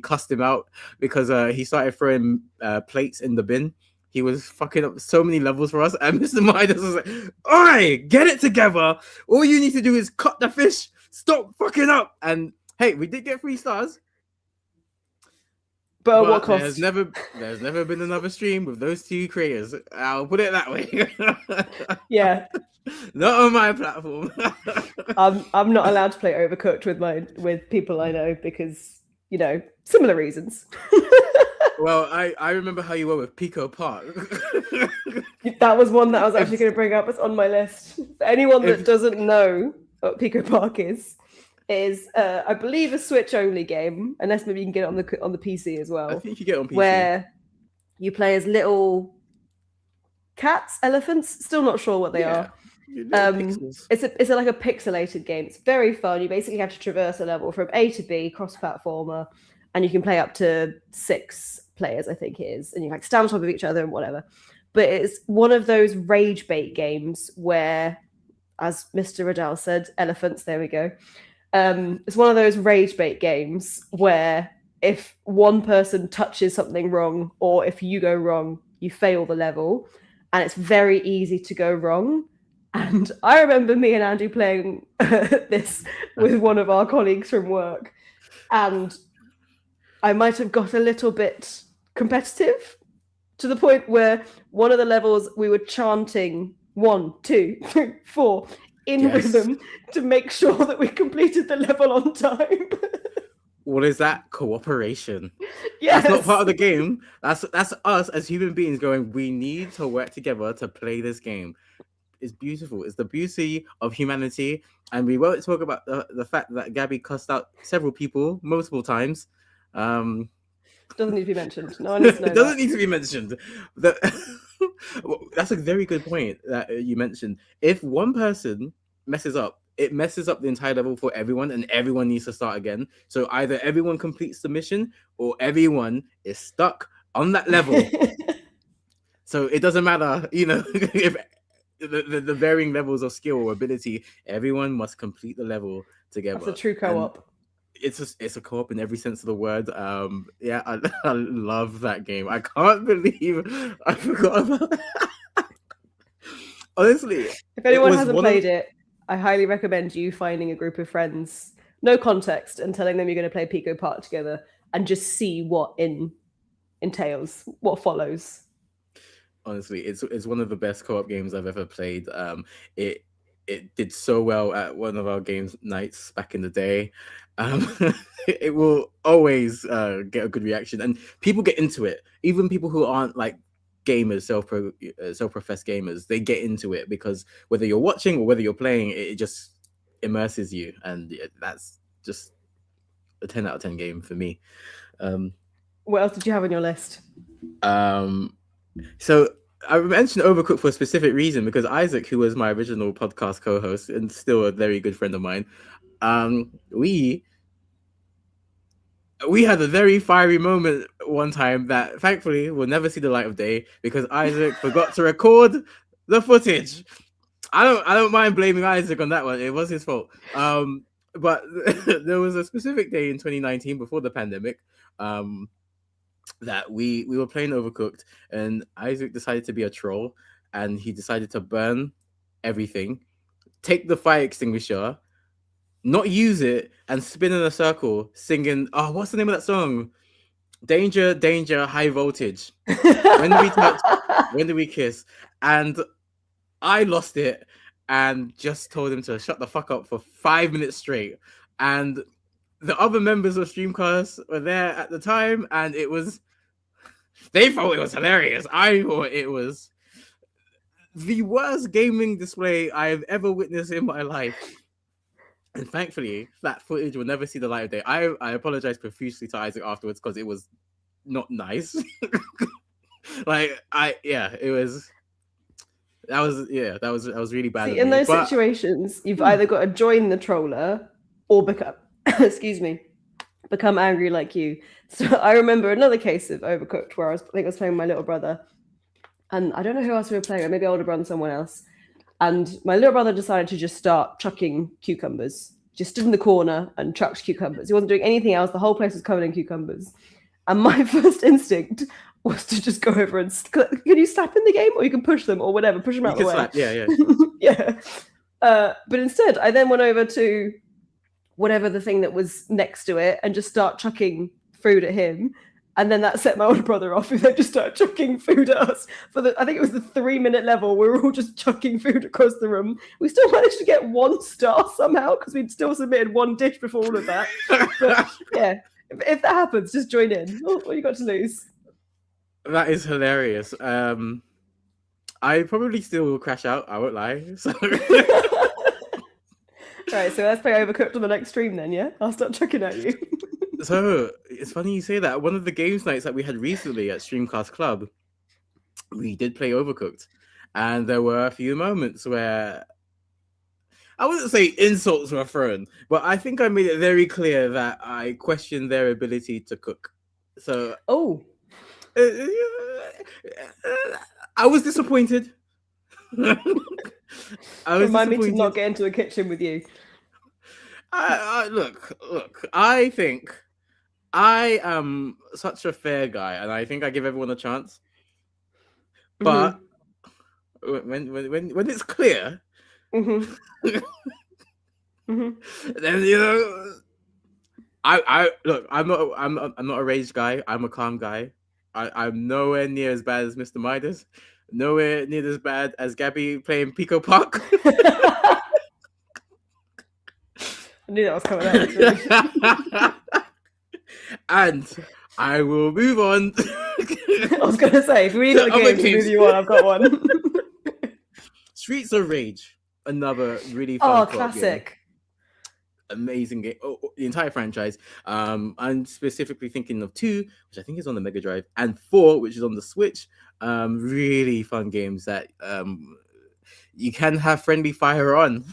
cussed him out because he started throwing plates in the bin. He was fucking up so many levels for us, and Mr. Midas was like, "Oi, get it together! All you need to do is cut the fish. Stop fucking up!" And hey, we did get 3 stars.
But at what
But
cost?
there's never been another stream with those 2 creators. I'll put it that way.
Yeah.
Not on my platform.
I'm not allowed to play Overcooked with people I know because, you know, similar reasons.
Well, I remember how you were with Pico Park.
That was one that I was actually going to bring up. It's on my list. For anyone that doesn't know what Pico Park is I believe a Switch only game, unless maybe you can get it on the PC as well.
I think you get it on PC.
Where you play as little cats, elephants. Still not sure what they are. It's like a pixelated game. It's very fun. You basically have to traverse a level from A to B, cross-platformer, and you can play up to 6 players, I think it is, and you like stand on top of each other and whatever. But it's one of those rage bait games where, as Mr. Riddell said, elephants. There we go. It's one of those rage bait games where if one person touches something wrong, or if you go wrong, you fail the level, and it's very easy to go wrong. And I remember me and Andy playing this with one of our colleagues from work, and I might have got a little bit competitive to the point where one of the levels we were chanting 1, 2, 3, 4 in rhythm to make sure that we completed the level on time.
What is that? Cooperation.
Yes.
That's not part of the game. That's us as human beings going, we need to work together to play this game. It's beautiful. It's the beauty of humanity. And we won't talk about the fact that Gabby cussed out several people multiple times.
Doesn't need to be mentioned. No one needs to know.
It doesn't need to be mentioned. That's a very good point that you mentioned. If one person messes up, it messes up the entire level for everyone, and everyone needs to start again. So either everyone completes the mission, or everyone is stuck on that level. So it doesn't matter, you know, if the varying levels of skill or ability, everyone must complete the level together.
That's a true co-op.
It's a co-op in every sense of the word. Yeah, I love that game. I can't believe I forgot about that. Honestly,
if anyone hasn't played it, I highly recommend you finding a group of friends, no context, and telling them you're going to play Pico Park together, and just see what entails, what follows.
Honestly, it's one of the best co-op games I've ever played. It did so well at one of our games nights back in the day. It will always get a good reaction, and people get into it. Even people who aren't like gamers, self-professed gamers, they get into it because whether you're watching or whether you're playing, it just immerses you, and that's just a 10 out of 10 game for me.
What else did you have on your list?
So I mentioned Overcooked for a specific reason because Isaac, who was my original podcast co-host and still a very good friend of mine, we had a very fiery moment one time that thankfully will never see the light of day because Isaac forgot to record the footage. I don't mind blaming Isaac on that one. It was his fault. But there was a specific day in 2019 before the pandemic that we were playing Overcooked, and Isaac decided to be a troll, and he decided to burn everything, take the fire extinguisher, not use it, and spin in a circle singing, oh, what's the name of that song? Danger, danger, high voltage. When do we touch? When do we kiss? And I lost it and just told him to shut the fuck up for 5 minutes straight. And the other members of Streamcast were there at the time, and they thought it was hilarious. I thought it was the worst gaming display I have ever witnessed in my life. And thankfully, that footage will never see the light of day. I apologized profusely to Isaac afterwards because it was not nice. It was. That was really bad.
See,
of
in
me.
those
But
situations, you've either got to join the troller or become, excuse me, become angry like you. So I remember another case of Overcooked where I think I was playing with my little brother, and I don't know who else we were playing with, maybe older brother and someone else. And my little brother decided to just start chucking cucumbers. Just stood in the corner and chucked cucumbers. He wasn't doing anything else. The whole place was covered in cucumbers. And my first instinct was to just go over and can you slap in the game, or you can push them, or whatever, push them
you
out of the
can
way.
slap, yeah.
But instead, I then went over to whatever the thing that was next to it and just start chucking food at him. And then that set my older brother off, who then just started chucking food at us. I think it was the 3-minute level. We were all just chucking food across the room. We still managed to get 1 star somehow because we'd still submitted 1 dish before all of that. But yeah, if that happens, just join in. What you got to lose?
That is hilarious. I probably still will crash out. I won't lie. So.
Right, so let's play Overcooked on the next stream then, yeah? I'll start chucking at you.
So, it's funny you say that. One of the games nights that we had recently at Streamcast Club, we did play Overcooked. And there were a few moments where I wouldn't say insults were thrown, but I think I made it very clear that I questioned their ability to cook. So, I was disappointed.
Remind me to not get into a kitchen with you.
Look. I think I am such a fair guy, and I think I give everyone a chance. But when it's clear, then I look. I'm not a rage guy. I'm a calm guy. I'm nowhere near as bad as Mr. Midas. Nowhere near as bad as Gabby playing Pico Park.
I knew that was coming out.
And I will move on.
I was going to say, if we got a game to move you on, I've got one.
Streets of Rage, another really fun
classic.
Game. Amazing game. The entire franchise. I'm specifically thinking of 2, which I think is on the Mega Drive, and 4, which is on the Switch. Really fun games that you can have friendly fire on.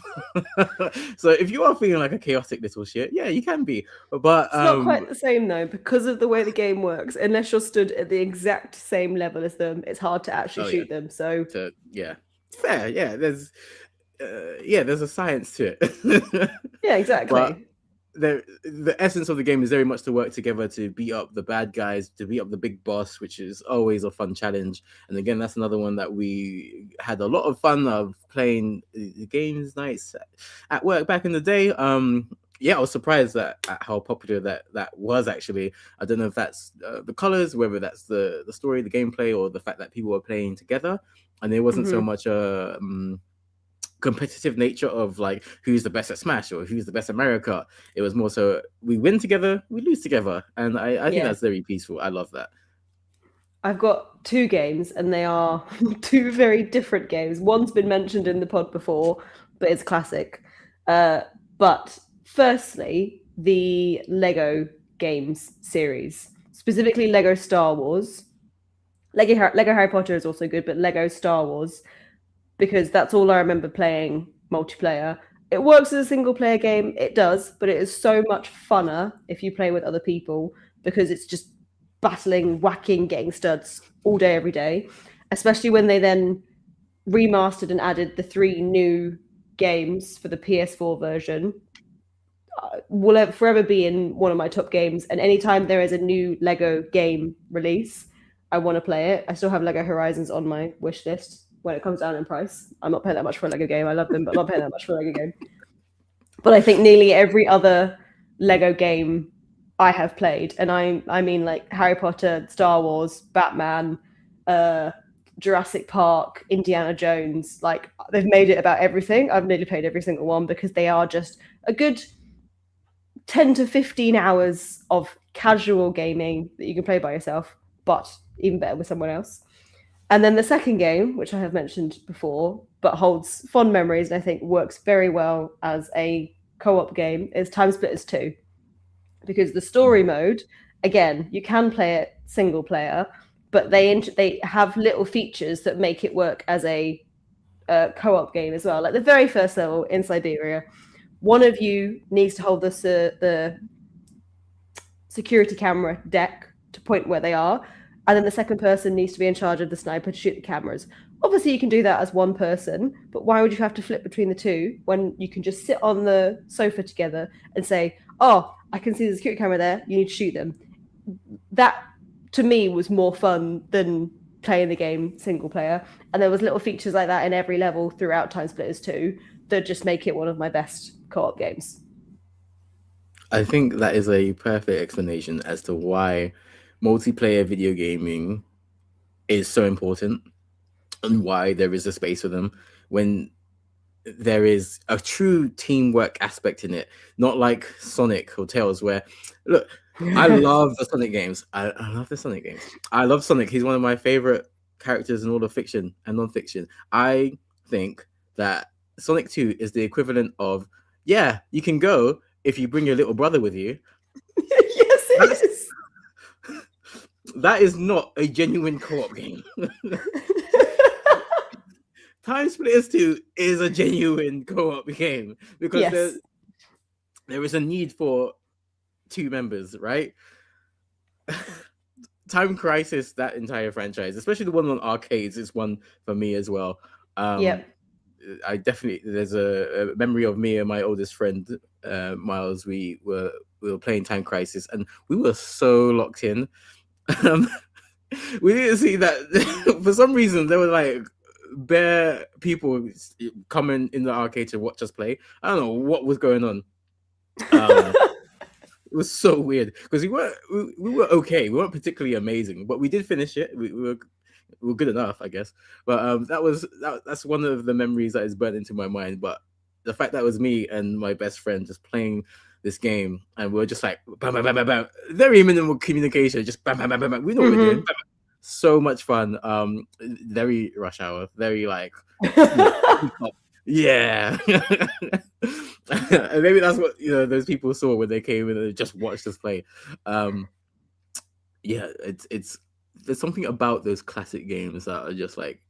So if you are feeling like a chaotic little shit, yeah, you can be. But
it's not quite the same though, because of the way the game works. Unless you're stood at the exact same level as them, it's hard to actually shoot them. So
yeah, it's fair. Yeah, there's a science to it.
Yeah, exactly.
But the essence of the game is very much to work together to beat up the bad guys, to beat up the big boss, which is always a fun challenge. And again, that's another one that we had a lot of fun of playing the games nights at work back in the day. I was surprised at how popular that was actually. I don't know if that's the colors, whether that's the story, the gameplay, or the fact that people were playing together, and there wasn't so much a competitive nature of like who's the best at Smash or who's the best at Mario Kart. It was more so we win together, we lose together, and I think that's very peaceful. I love that.
I've got 2 games, and they are 2 very different games. One's been mentioned in the pod before, but it's classic. But firstly, the Lego games series, specifically Lego Star Wars. Lego Harry Potter is also good, but Lego Star Wars, because that's all I remember playing multiplayer. It works as a single player game, it does, but it is so much funner if you play with other people, because it's just battling, whacking, getting studs all day, every day. Especially when they then remastered and added the 3 new games for the PS4 version. Will forever be in one of my top games. And anytime there is a new Lego game release, I want to play it. I still have Lego Horizons on my wish list. When it comes down in price, I'm not paying that much for a Lego game. I love them, but I'm not paying that much for a Lego game. But I think nearly every other Lego game I have played, and I mean like Harry Potter, Star Wars, Batman, Jurassic Park, Indiana Jones, like they've made it about everything. I've nearly played every single one because they are just a good 10 to 15 hours of casual gaming that you can play by yourself, but even better with someone else. And then the second game, which I have mentioned before, but holds fond memories and I think works very well as a co-op game is Time Splitters 2, because the story mode, again, you can play it single player, but they have little features that make it work as a co-op game as well. Like the very first level in Siberia, one of you needs to hold the security camera deck to point where they are, and then the second person needs to be in charge of the sniper to shoot the cameras. Obviously, you can do that as one person, but why would you have to flip between the two when you can just sit on the sofa together and say, oh, I can see the security camera there, you need to shoot them. That, to me, was more fun than playing the game single player. And there was little features like that in every level throughout Time Splitters 2 that just make it one of my best co-op games.
I think that is a perfect explanation as to why multiplayer video gaming is so important and why there is a space for them when there is a true teamwork aspect in it, not like Sonic or Tails, where, look, I love the Sonic games. I love the Sonic games. I love Sonic. He's one of my favorite characters in all of fiction and non-fiction. I think that Sonic 2 is the equivalent of, yeah, you can go if you bring your little brother with you.
Yes, it is.
That is not a genuine co-op game. Time Splitters 2 is a genuine co-op game because
Yes.
there is a need for two members, right? Time Crisis, that entire franchise, especially the one on arcades, is one for me as well.
Yep.
I definitely, there's a memory of me and my oldest friend, Miles. We were playing Time Crisis and we were so locked in. We didn't see that for some reason there were like bare people coming in the arcade to watch us play. I don't know what was going on. It was so weird because we were okay. We weren't particularly amazing, but we did finish it. We were good enough, I guess. But that's one of the memories that is burnt into my mind. But the fact that it was me and my best friend just playing this game, and we were just like bam, bam, bam, bam, bam. Very minimal communication, just bam, bam, bam, bam, bam. We know what we're doing. Bam, bam. So much fun. Very Rush Hour. Very like yeah. And maybe that's what those people saw when they came in and just watched us play. Yeah, it's there's something about those classic games that are just like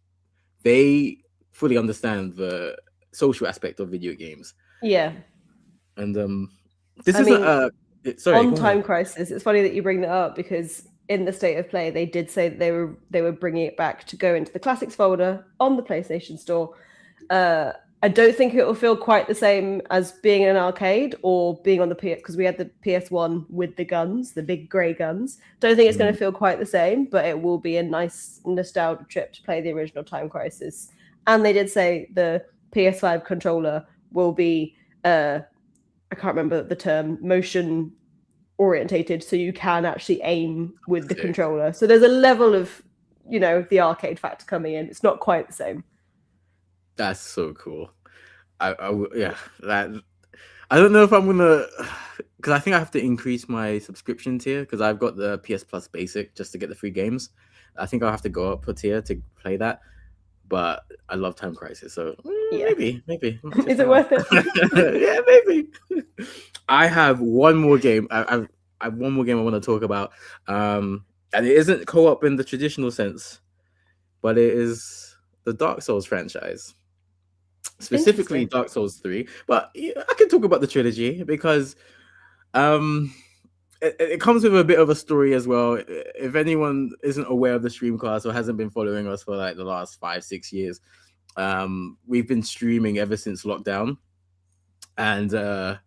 they fully understand the social aspect of video games.
Yeah.
And this isn't sorry.
On Time Crisis, it's funny that you bring that up because in the state of play, they did say that they were bringing it back to go into the classics folder on the PlayStation Store. I don't think it will feel quite the same as being in an arcade or being on the PS, because we had the PS1 with the guns, the big grey guns. Don't think it's going to feel quite the same, but it will be a nice nostalgia trip to play the original Time Crisis. And they did say the PS5 controller will be, I can't remember the term, motion orientated, so you can actually aim with the controller. So there's a level of, the arcade factor coming in. It's not quite the same.
That's so cool. I don't know if I'm gonna, because I think I have to increase my subscription tier because I've got the PS Plus Basic just to get the free games. I think I'll have to go up a tier to play that. But I love Time Crisis, so maybe.
Is it worth it?
Yeah, maybe. I have one more game. I have one more game I want to talk about, and it isn't co-op in the traditional sense, but it is the Dark Souls franchise. Specifically Dark Souls 3, but I can talk about the trilogy because it comes with a bit of a story as well. If anyone isn't aware of the Streamcast or hasn't been following us for like the last 5-6 years, we've been streaming ever since lockdown, and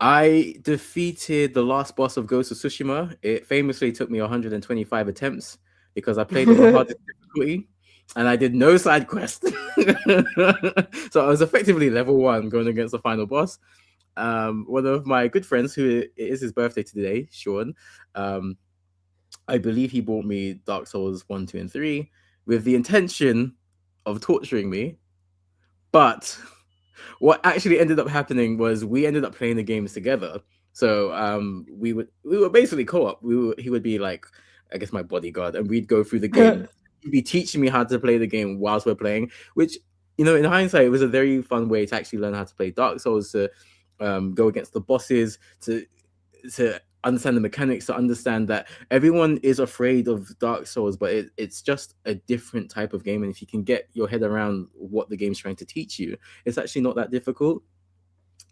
I defeated the last boss of Ghost of Tsushima. It famously took me 125 attempts because I played it on hardest difficulty. And I did no side quest. So I was effectively level 1 going against the final boss. One of my good friends, who it is his birthday today, Sean, I believe he bought me Dark Souls 1, 2, and 3 with the intention of torturing me. But what actually ended up happening was we ended up playing the games together. So we were basically co-op. He would be like, I guess, my bodyguard, and we'd go through the game. He'd be teaching me how to play the game whilst we're playing, which, in hindsight, it was a very fun way to actually learn how to play Dark Souls, to go against the bosses, to understand the mechanics, to understand that everyone is afraid of Dark Souls, but it's just a different type of game. And if you can get your head around what the game's trying to teach you, it's actually not that difficult.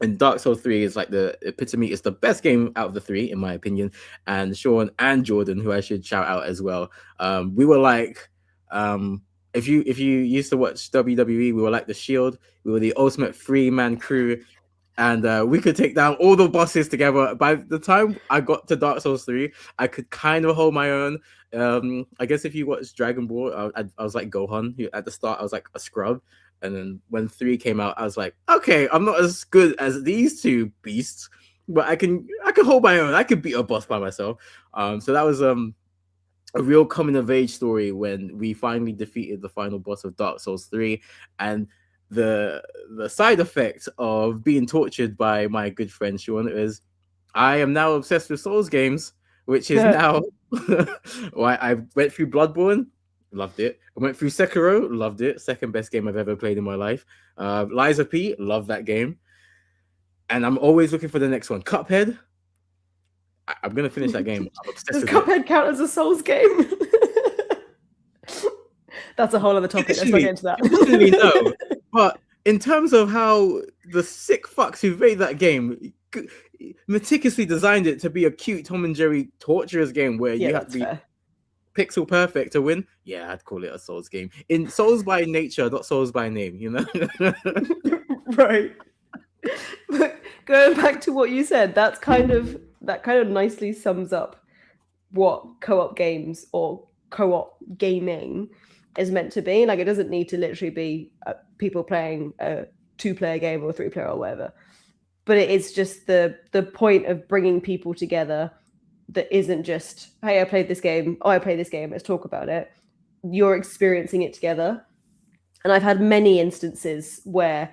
And Dark Souls 3 is like the epitome. It's the best game out of the three, in my opinion. And Sean and Jordan, who I should shout out as well, we were like, if you used to watch WWE, we were like the Shield. We were the ultimate 3-man crew, and we could take down all the bosses together. By the time I got to Dark Souls 3, I could kind of hold my own. I guess if you watch Dragon Ball, I was like Gohan. At the start, I was like a scrub. And then when 3 came out, I was like, okay, I'm not as good as these two beasts, but I can hold my own. I could beat a boss by myself. So that was a real coming of age story when we finally defeated the final boss of Dark Souls 3. And the side effect of being tortured by my good friend Sean is I am now obsessed with Souls games, which is now why I went through Bloodborne. Loved it. I went through Sekiro, loved it. Second best game I've ever played in my life. Lies of P, love that game. And I'm always looking for the next one. Cuphead, I'm going to finish that game. I'm obsessed
Does
with
Cuphead count as a Souls game? That's a whole other topic. Let's not get into that.
Initially, no. But in terms of how the sick fucks who made that game meticulously designed it to be a cute Tom and Jerry torturous game where you have to be
fair.
pixel perfect to win, yeah, I'd call it a Souls game. In Souls by nature, not Souls by name, you know?
Right. But going back to what you said, that kind of nicely sums up what co-op games or co-op gaming is meant to be. Like, it doesn't need to literally be people playing a 2-player game or 3-player or whatever, but it is just the point of bringing people together. That isn't just, hey, I played this game. Oh, I played this game. Let's talk about it. You're experiencing it together. And I've had many instances where,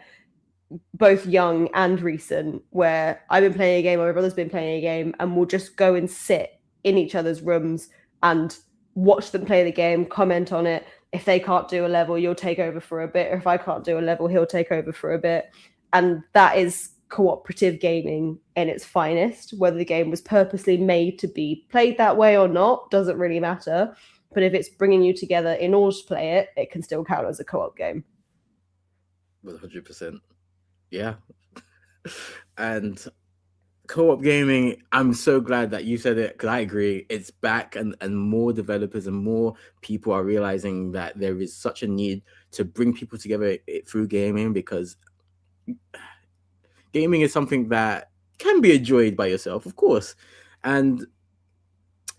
both young and recent, where I've been playing a game or my brother's been playing a game, and we'll just go and sit in each other's rooms and watch them play the game, comment on it. If they can't do a level, you'll take over for a bit. Or if I can't do a level, he'll take over for a bit. And that is cooperative gaming in its finest. Whether the game was purposely made to be played that way or not doesn't really matter, but if it's bringing you together in order to play it, it can still count as a co-op game.
100%. Yeah. And co-op gaming, I'm so glad that you said it, because I agree, it's back, and more developers and more people are realizing that there is such a need to bring people together through gaming, because gaming is something that can be enjoyed by yourself, of course. And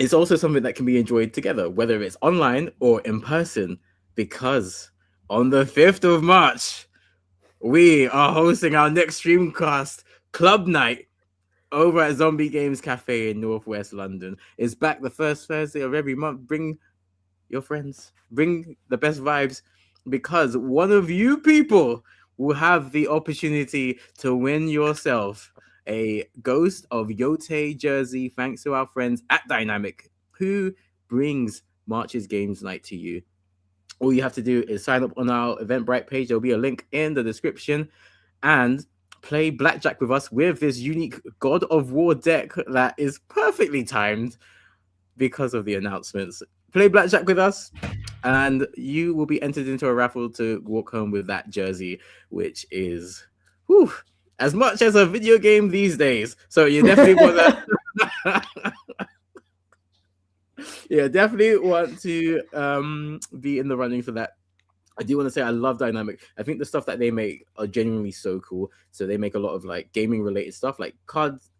it's also something that can be enjoyed together, whether it's online or in person, because on the 5th of March, we are hosting our next Streamcast Club Night over at Zombie Games Cafe in Northwest London. It's back the first Thursday of every month. Bring your friends, bring the best vibes, because one of you people will have the opportunity to win yourself a Ghost of Yōtei jersey, thanks to our friends at Dyenamik, who brings March's Games Night to you. All you have to do is sign up on our Eventbrite page. There'll be a link in the description, and play blackjack with us with this unique God of War deck that is perfectly timed because of the announcements. Play blackjack with us, and you will be entered into a raffle to walk home with that jersey, which is as much as a video game these days. So you definitely want to definitely want to be in the running for that. I do want to say I love Dyenamik. I think the stuff that they make are genuinely so cool. So they make a lot of like gaming related stuff, like cards,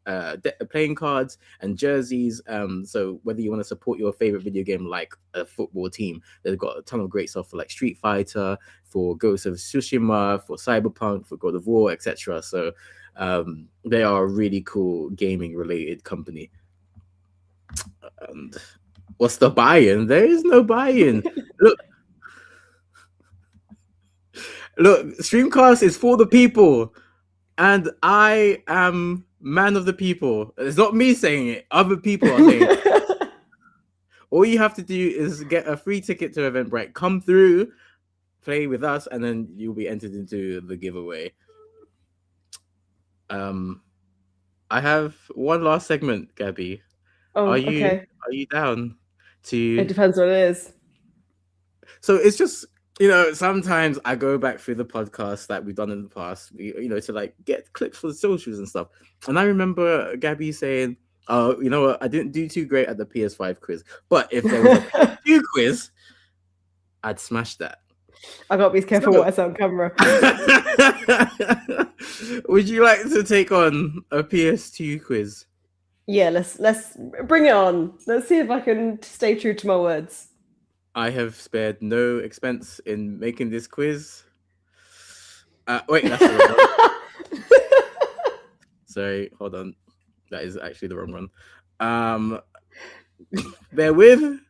playing cards and jerseys. So whether you want to support your favorite video game like a football team, they've got a ton of great stuff for like Street Fighter, for Ghost of Tsushima, for Cyberpunk, for God of War, etc. So they are a really cool gaming related company. And what's the buy-in? There is no buy-in. Look, Streamcast is for the people, and I am man of the people. It's not me saying it; other people are saying it. All you have to do is get a free ticket to Eventbrite, come through, play with us, and then you'll be entered into the giveaway. I have one last segment, Gabby.
Oh,
Are you
okay.
down
It
to?
depends what it is.
So it's just sometimes I go back through the podcasts that we've done in the past, to like get clips for the socials and stuff. And I remember Gabby saying, "Oh, you know what? I didn't do too great at the PS5 quiz, but if there was a PS2 quiz, I'd smash that."
I gotta be careful
So,
what I say on camera.
would you like to take on a PS2 quiz?
Yeah, let's bring it on. Let's see if I can stay true to my words.
I have spared no expense in making this quiz. Wait, that's the wrong one. Sorry, hold on. That is actually the wrong one. Bear with.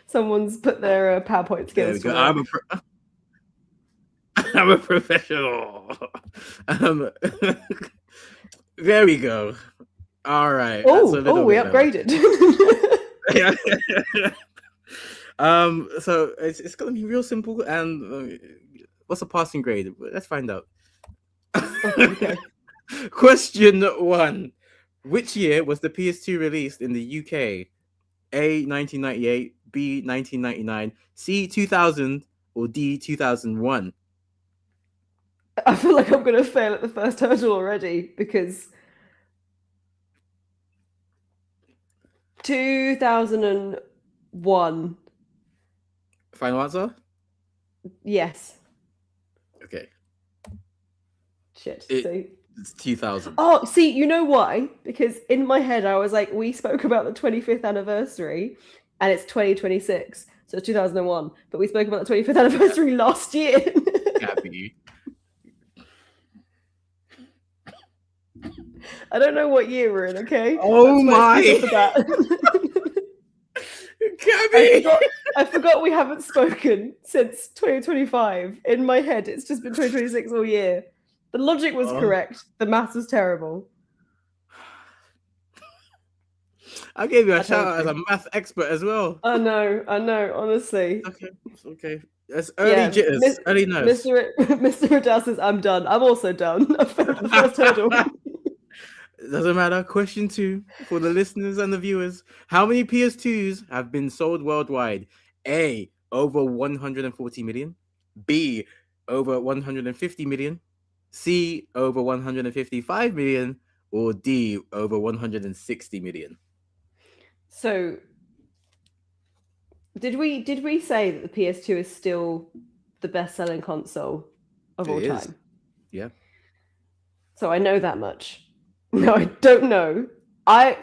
Someone's put their PowerPoint
There we
skills to
go.
work.
I'm a professional. There we go. All right.
Oh, we upgraded.
So it's gonna be real simple. And what's a passing grade? Let's find out.
Okay.
Question 1. Which year was the PS2 released in the UK? A 1998, B 1999, C 2000, or D 2001?
I feel like I'm gonna fail at the first hurdle already because 2001.
Final answer?
Yes.
Okay.
Shit.
It's 2000.
Oh, see, you know why? Because in my head, I was like, we spoke about the 25th anniversary and it's 2026. So it's 2001. But we spoke about the 25th anniversary last year.
Gabby.
I don't know what year we're in, okay?
Oh my. Gabby!
I forgot we haven't spoken since 2025. In my head, it's just been 2026 all year. The logic was correct. The maths was terrible.
I gave you a shout out as a math expert as well.
I know, honestly.
Okay. That's early jitters, early nerves.
Mr. Riddell says, I'm done. I'm also done. I failed the first hurdle.
Doesn't matter. Question 2 for the listeners and the viewers. How many PS2s have been sold worldwide? A, over 140 million. B, over 150 million. C, over 155 million. Or D, over 160 million.
So, did we say that the PS2 is still the best-selling console of all time?
Yeah.
So I know that much. No, I don't know. I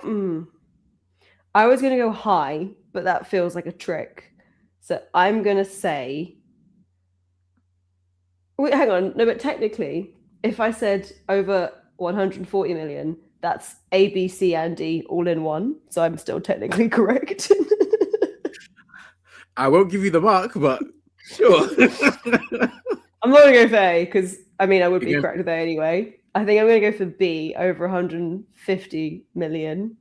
was going to go high, but that feels like a trick. So I'm going to say... Wait, hang on. No, but technically, if I said over 140 million, that's A, B, C, and D all in one. So I'm still technically correct.
I won't give you the mark, but sure.
I'm not going to go for A because, I mean, I would be correct with A anyway. I think I'm going to go for B, over 150 million.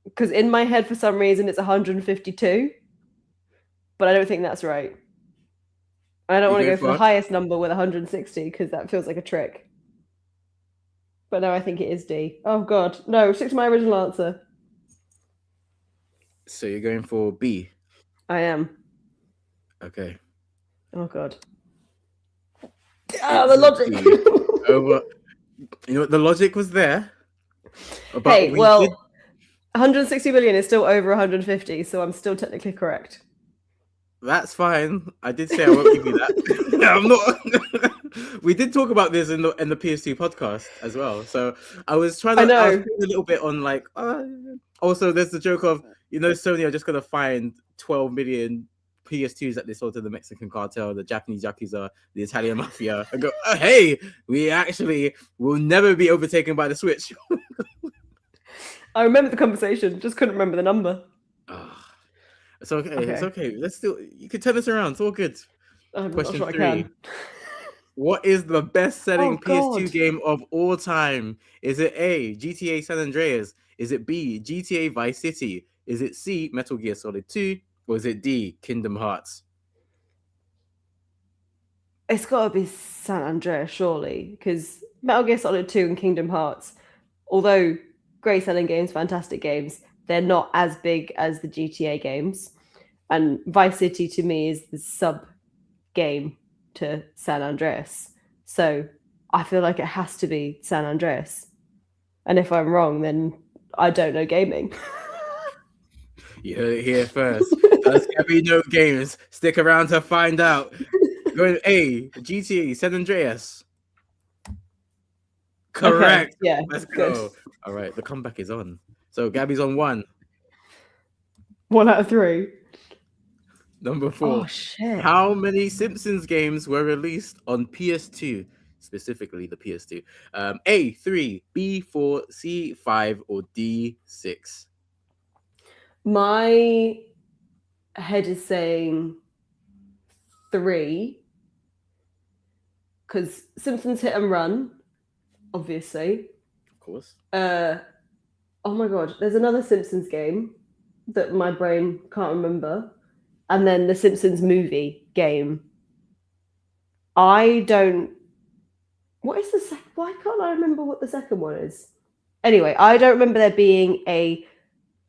Because in my head, for some reason, it's 152. But I don't think that's right. I don't want to go for the highest number with 160 because that feels like a trick. But no, I think it is D. Oh, God. No, stick to my original answer.
So you're going for B?
I am.
Okay.
Oh, God. The logic.
The logic was there.
But hey, 160 million is still over 150, so I'm still technically correct.
That's fine. I did say I won't give you that. No, I'm not. We did talk about this in the PS2 podcast as well. So I was trying to I was a little bit on like. Also, there's the joke of Sony are just gonna find 12 million PS2s that they sold to the Mexican cartel, the Japanese Yakuza, the Italian Mafia, and go, oh, hey, we actually will never be overtaken by the Switch.
I remember the conversation, just couldn't remember the number.
It's okay. It's okay. You can turn this around. It's all good. Question 3. What is the best-selling PS2 game of all time? Is it A, GTA San Andreas? Is it B, GTA Vice City? Is it C, Metal Gear Solid 2? Or is it D, Kingdom Hearts?
It's got to be San Andreas, surely, because Metal Gear Solid 2 and Kingdom Hearts, although great selling games, fantastic games, they're not as big as the GTA games. And Vice City to me is the sub game to San Andreas. So I feel like it has to be San Andreas. And if I'm wrong, then I don't know gaming.
You heard it here first. Does Gabby know games? Stick around to find out. Going A, GTA San Andreas. Correct.
Okay, yeah,
Let's
good.
go. All right, the comeback is on. So Gabby's on 1.
1 out of 3.
Number 4.
Oh shit.
How many Simpsons games were released on PS2? Specifically the PS2. A, 3, B, 4, C, 5, or D, 6?
My head is saying 3 because Simpsons Hit and Run, obviously.
Of course.
Oh my god, there's another Simpsons game that my brain can't remember, and then the Simpsons movie game. I don't. What is the second? Why can't I remember what the second one is? Anyway, I don't remember there being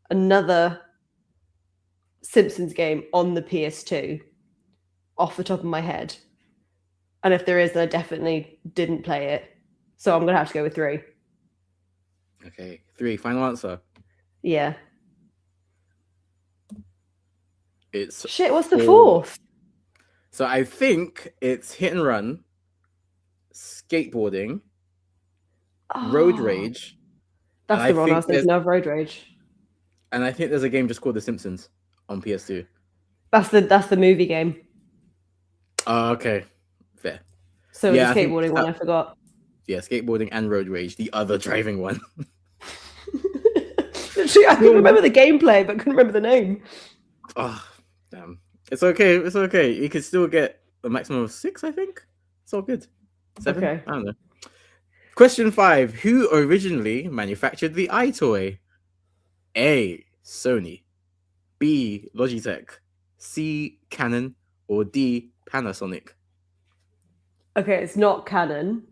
another Simpsons game on the PS2 off the top of my head. And if there is, then I definitely didn't play it. So I'm going to have to go with 3.
Okay, 3. Final answer.
Yeah.
It's
Shit, what's the
4.
4th?
So I think it's Hit and Run, skateboarding, Road
Oh,
Rage,
that's
and
the
I
one I
think
was thinking of, Road Rage.
and I think there's a game just called The Simpsons on PS2.
That's the movie game.
Oh, okay. Fair.
So
Yeah, I
the
think
skateboarding one,
that-
I forgot.
Yeah, skateboarding and Road Rage, the other driving one.
Literally, I can remember the gameplay, but couldn't remember the name.
Oh, damn. It's okay. It's okay. You can still get a maximum of 6, I think. It's all good. 7?
Okay.
I don't know. Question 5. Who originally manufactured the iToy? A, Sony. B, Logitech. C, Canon. Or D, Panasonic?
Okay, it's not canon.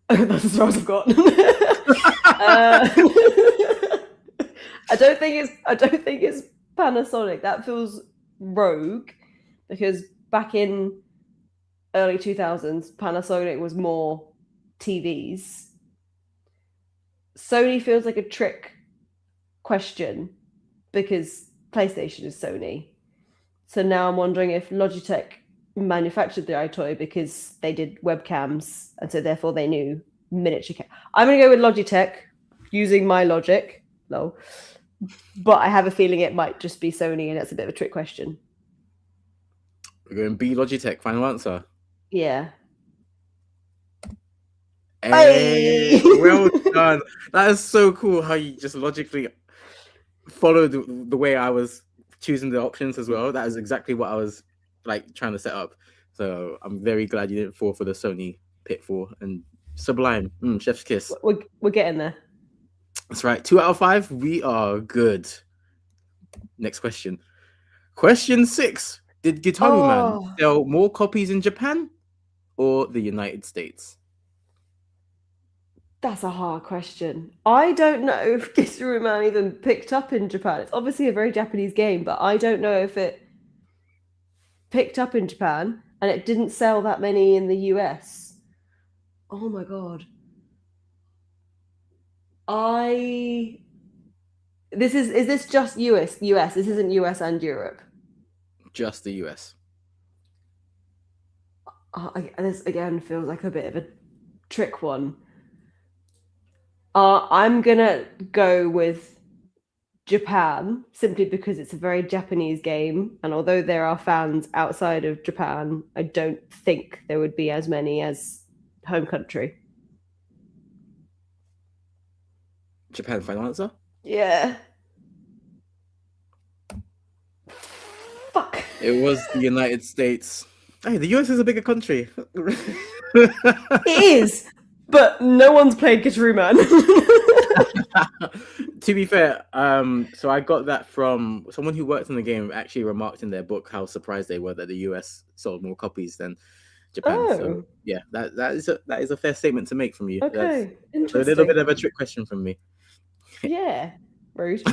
That's as far as I've got. I don't think it's Panasonic. That feels rogue because back in early 2000s, Panasonic was more TVs. Sony feels like a trick question because PlayStation is Sony. So now I'm wondering if Logitech manufactured the iToy because they did webcams and so therefore they knew miniature. I'm going to go with Logitech using my logic. No. But I have a feeling it might just be Sony and it's a bit of a trick question.
We're going B, Logitech. Final answer.
Yeah.
Hey, well done. That is so cool how you just logically followed the way I was choosing the options as well. That is exactly what I was like trying to set up. So I'm very glad you didn't fall for the Sony pitfall. And sublime. Chef's kiss.
We're getting there.
That's right. 2 out of 5. We are good. Next question. Question 6. Did Guitar Man sell more copies in Japan or the United States?
That's a hard question. I don't know if Guitar Man even picked up in Japan. It's obviously a very Japanese game, but I don't know if it picked up in Japan and it didn't sell that many in the US. Oh my god. Is this just US? This isn't US and Europe.
Just the US.
This again feels like a bit of a trick one. I'm gonna go with Japan simply because it's a very Japanese game, and although there are fans outside of Japan, I don't think there would be as many as home country.
Japan, final answer?
Yeah. Fuck.
It was the United States. Hey, the US is a bigger country.
It is, but no one's played Guitar Man.
To be fair, so I got that from someone who worked in the game. Actually, remarked in their book how surprised they were that the US sold more copies than Japan. So
Oh,
yeah, that is a fair statement to make from you. That's
okay,
a little
interesting.
bit of a trick question from me.
Yeah, rude.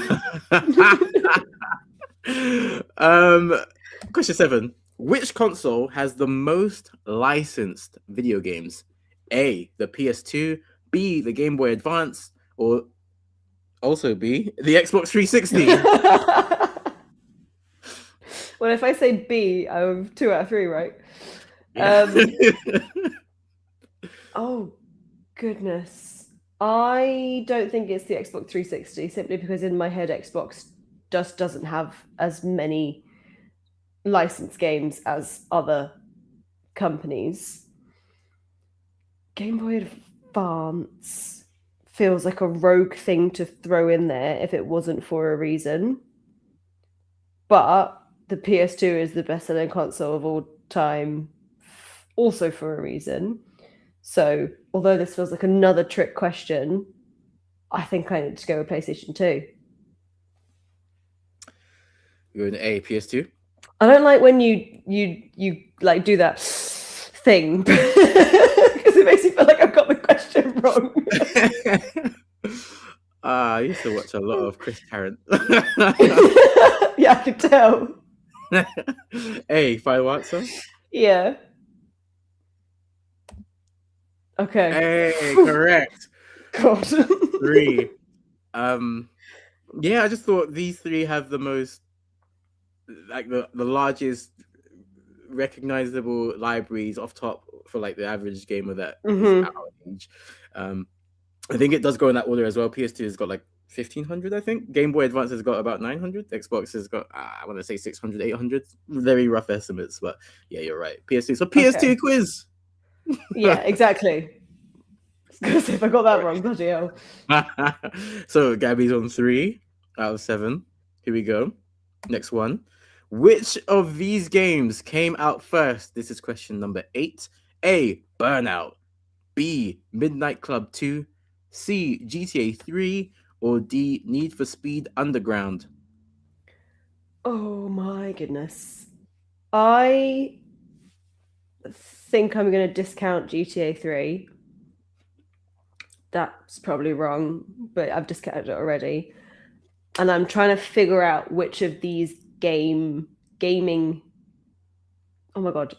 Question 7. Which console has the most licensed video games? A, the PS2, B, the Game Boy Advance, or also B, the Xbox 360.
Well, if I say B, I have 2 out of 3, right? Oh, goodness. I don't think it's the Xbox 360, simply because in my head, Xbox just doesn't have as many licensed games as other companies. Game Boy Advance feels like a rogue thing to throw in there if it wasn't for a reason. But the PS2 is the best-selling console of all time, also for a reason. So, although this feels like another trick question, I think I need to go with PlayStation 2.
You're an A, PS2.
I don't like when you like do that thing because it makes me feel like I've got the question wrong.
I used to watch a lot of Chris Tarrant.
Yeah, I can tell.
A, final answer.
Yeah. Okay.
Hey, correct.
God.
3. Yeah, I just thought these 3 have the most, like the largest recognizable libraries off top for like the average gamer that is our age. I think it does go in that order as well. PS2 has got like 1,500, I think. Game Boy Advance has got about 900. Xbox has got, I want to say 600, 800. Very rough estimates, but yeah, you're right. PS2. So PS2 quiz.
Yeah, exactly. Because if I got that wrong, bloody hell.
So Gabby's on 3 out of 7. Here we go. Next one. Which of these games came out first? This is question number 8. A, Burnout. B, Midnight Club 2. C, GTA 3. Or D, Need for Speed Underground.
Oh my goodness. I think I'm going to discount GTA 3. That's probably wrong, but I've discounted it already. And I'm trying to figure out which of these gaming, oh my god,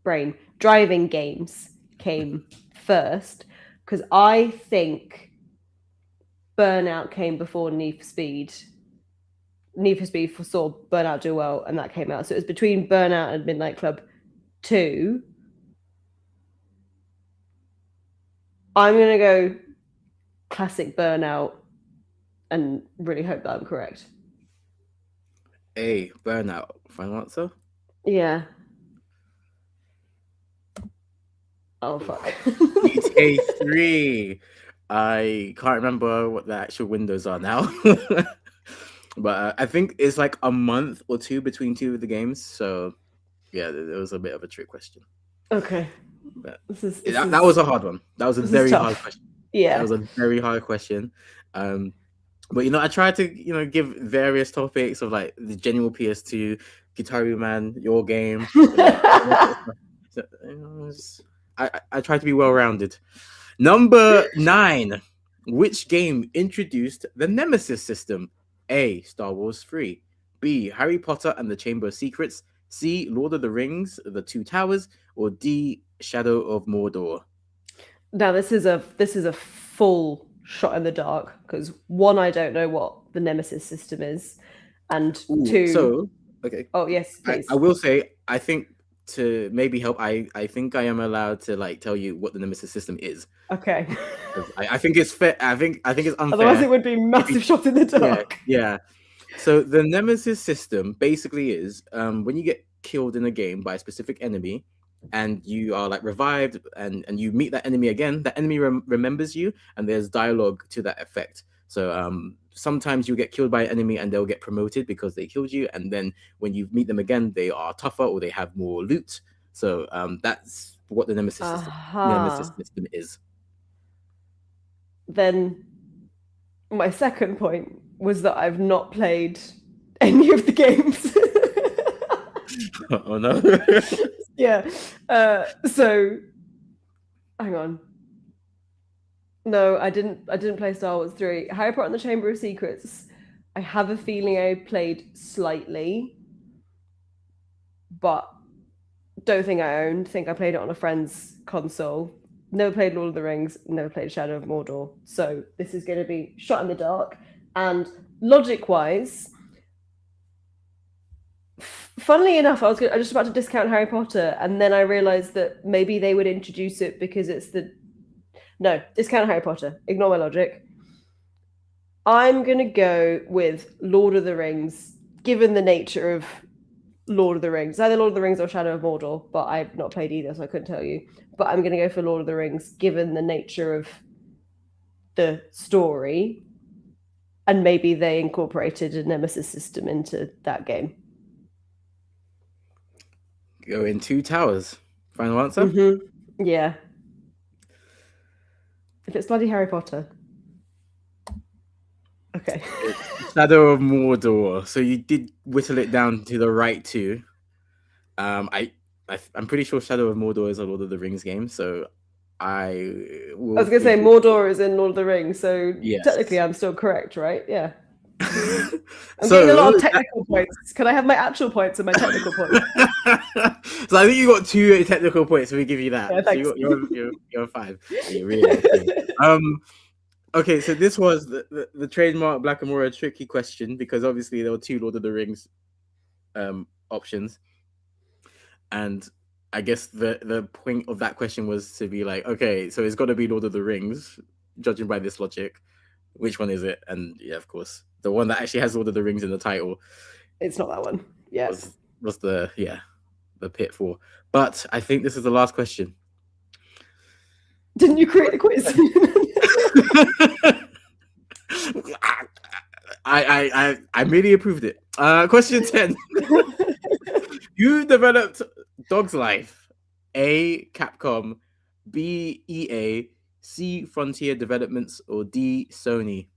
brain, driving games came first. Because I think Burnout came before Need for Speed. Need for Speed saw Burnout do well, and that came out. So it was between Burnout and Midnight Club 2. I'm going to go classic Burnout and really hope that I'm correct.
A, Burnout. Final answer?
Yeah. Oh, fuck.
GTA 3. I can't remember what the actual windows are now. But I think it's like a month or 2 between 2 of the games. So yeah, it was a bit of a trick question.
Okay.
But
That
was a hard one. That was a very hard question.
Yeah.
That was a very hard question. But I tried to give various topics of like the general PS2, Guitar Hero Man, your game. I tried to be well rounded. Number 9. Which game introduced the Nemesis system? A, Star Wars 3. B, Harry Potter and the Chamber of Secrets. C, Lord of the Rings, The Two Towers. Or D, Shadow of Mordor.
Now this is a full shot in the dark because 1, I don't know what the Nemesis system is, and 2.
So okay.
Oh yes, please.
I will say, I think to maybe help, I think I am allowed to like tell you what the Nemesis system is.
Okay.
I think it's fair. I think it's unfair.
Otherwise, it would be massive shot in the dark.
Yeah. So the Nemesis system basically is when you get killed in a game by a specific enemy, and you are like revived, and you meet that enemy again. That enemy remembers you, and there's dialogue to that effect. So sometimes you get killed by an enemy, and they'll get promoted because they killed you. And then when you meet them again, they are tougher or they have more loot. So that's what the Nemesis system is.
Then My second point was that I've not played any of the games.
Oh no.
Yeah. So hang on. No, I didn't play Star Wars 3. Harry Potter and the Chamber of Secrets. I have a feeling I played slightly, but don't think I owned. Think I played it on a friend's console. Never played Lord of the Rings, never played Shadow of Mordor. So this is going to be shot in the dark. And logic-wise, funnily enough, I was just about to discount Harry Potter, and then I realized that maybe they would introduce it because it's the no, discount Harry Potter. Ignore my logic. I'm going to go with Lord of the Rings, given the nature of Lord of the Rings. Either Lord of the Rings or Shadow of Mordor, but I've not played either, so I couldn't tell you. But I'm going to go for Lord of the Rings, given the nature of the story. And maybe they incorporated a Nemesis system into that game.
Go in Two Towers. Final answer?
Mm-hmm. Yeah. If it's bloody Harry Potter. Okay.
Shadow of Mordor. So you did whittle it down to the right two. I'm pretty sure Shadow of Mordor is a Lord of the Rings game, so I
was going to say Mordor is in Lord of the Rings, so
yes.
Technically I'm still correct, right? Yeah. I'm getting a lot of technical points. Can I have my actual points and my technical points?
So I think you got 2 technical points, so we give you that.
Yeah, thanks.
So you're 5. You're really okay, so this was the trademark Blackamora tricky question, because obviously there were 2 Lord of the Rings options. And I guess the point of that question was to be like, okay, so it's got to be Lord of the Rings, judging by this logic. Which one is it? And yeah, of course, the one that actually has Lord of the Rings in the title.
It's not that one. Yeah.
Was the pitfall. But I think this is the last question.
Didn't you create the quiz?
I merely approved it. Question 10. Who developed Dog's Life? A. Capcom, B. EA, C. Frontier Developments, or D. Sony?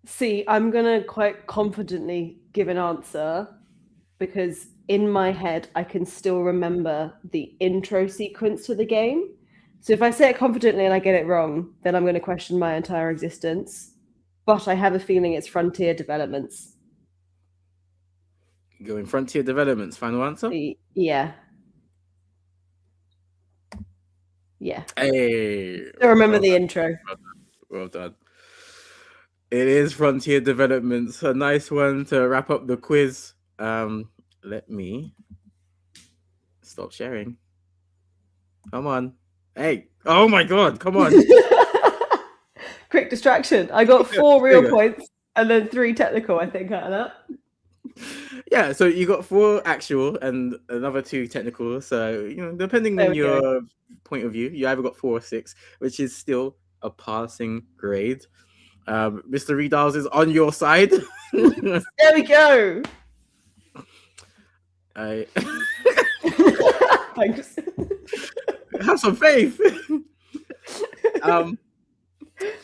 See, I'm gonna quite confidently give an answer because in my head I can still remember the intro sequence to the game. So if I say it confidently and I get it wrong, then I'm going to question my entire existence. But I have a feeling it's Frontier Developments.
Going Frontier Developments. Final answer?
Yeah. Yeah.
Hey.
I remember the intro.
Well done. It is Frontier Developments. A nice one to wrap up the quiz. Let me stop sharing. Come on. Hey. Oh my God. Come on.
Quick distraction. I got 4 real points and then 3 technical, I think, out of that.
Yeah, so you got 4 actual and another 2 technical. So, depending on your point of view, you either got 4 or 6, which is still a passing grade. Mr. Redals is on your side.
There we go. Thanks.
Have some faith.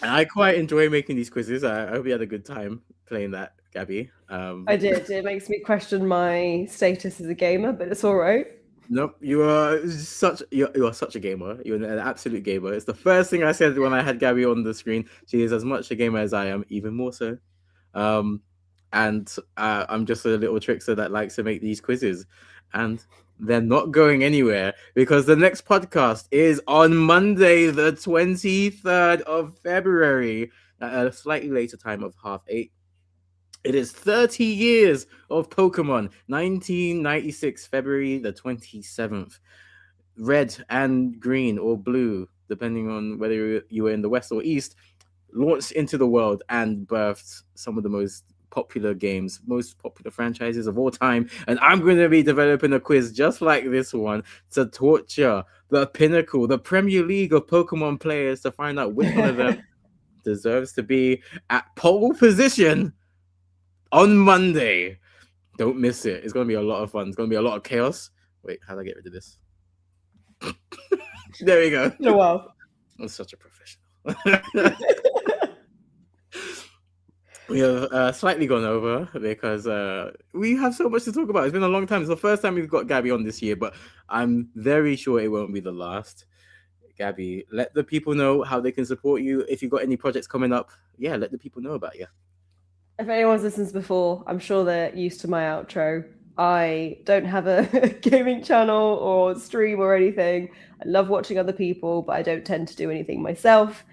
I quite enjoy making these quizzes. I hope you had a good time playing that, Gabby.
I did. It makes me question my status as a gamer, but it's all right.
Nope, you are such a gamer. You're an absolute gamer. It's the first thing I said when I had Gabby on the screen. She is as much a gamer as I am, even more so. And I'm just a little trickster that likes to make these quizzes, and they're not going anywhere because the next podcast is on Monday, the 23rd of February, at a slightly later time of 8:30. It is 30 years of Pokemon, 1996, February the 27th. Red and green or blue, depending on whether you were in the West or East, launched into the world and birthed some of the most popular games, most popular franchises of all time. And I'm going to be developing a quiz just like this one to torture the pinnacle, the Premier League of Pokemon players to find out which one of them deserves to be at pole position on Monday. Don't miss it. It's going to be a lot of fun. It's going to be a lot of chaos. Wait, how do I get rid of this? There we go.
Oh, wow.
I'm such a professional. We have slightly gone over because we have so much to talk about. It's been a long time. It's the first time we've got Gabby on this year, but I'm very sure it won't be the last. Gabby, let the people know how they can support you. If you've got any projects coming up, yeah, let the people know about you.
If anyone's listened before, I'm sure they're used to my outro. I don't have a gaming channel or stream or anything. I love watching other people, but I don't tend to do anything myself.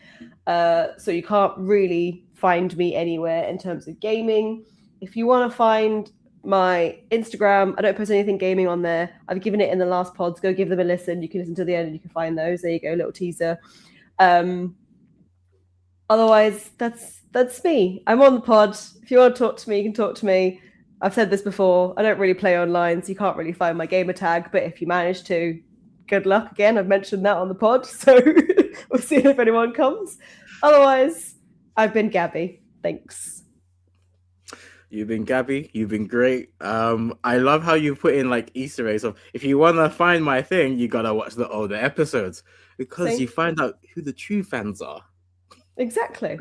So you can't really find me anywhere in terms of gaming. If you want to find my Instagram, I don't post anything gaming on there. I've given it in the last pods. Go give them a listen. You can listen to the end and you can find those. There you go, little teaser. Otherwise, that's me. I'm on the pod. If you want to talk to me, you can talk to me. I've said this before. I don't really play online, so you can't really find my gamer tag. But if you manage to, good luck again. I've mentioned that on the pod, so we'll see if anyone comes. Otherwise, I've been Gabby. Thanks.
You've been Gabby. You've been great. I love how you put in like Easter eggs of if you want to find my thing, you gotta watch the older episodes because you find out who the true fans are.
Exactly.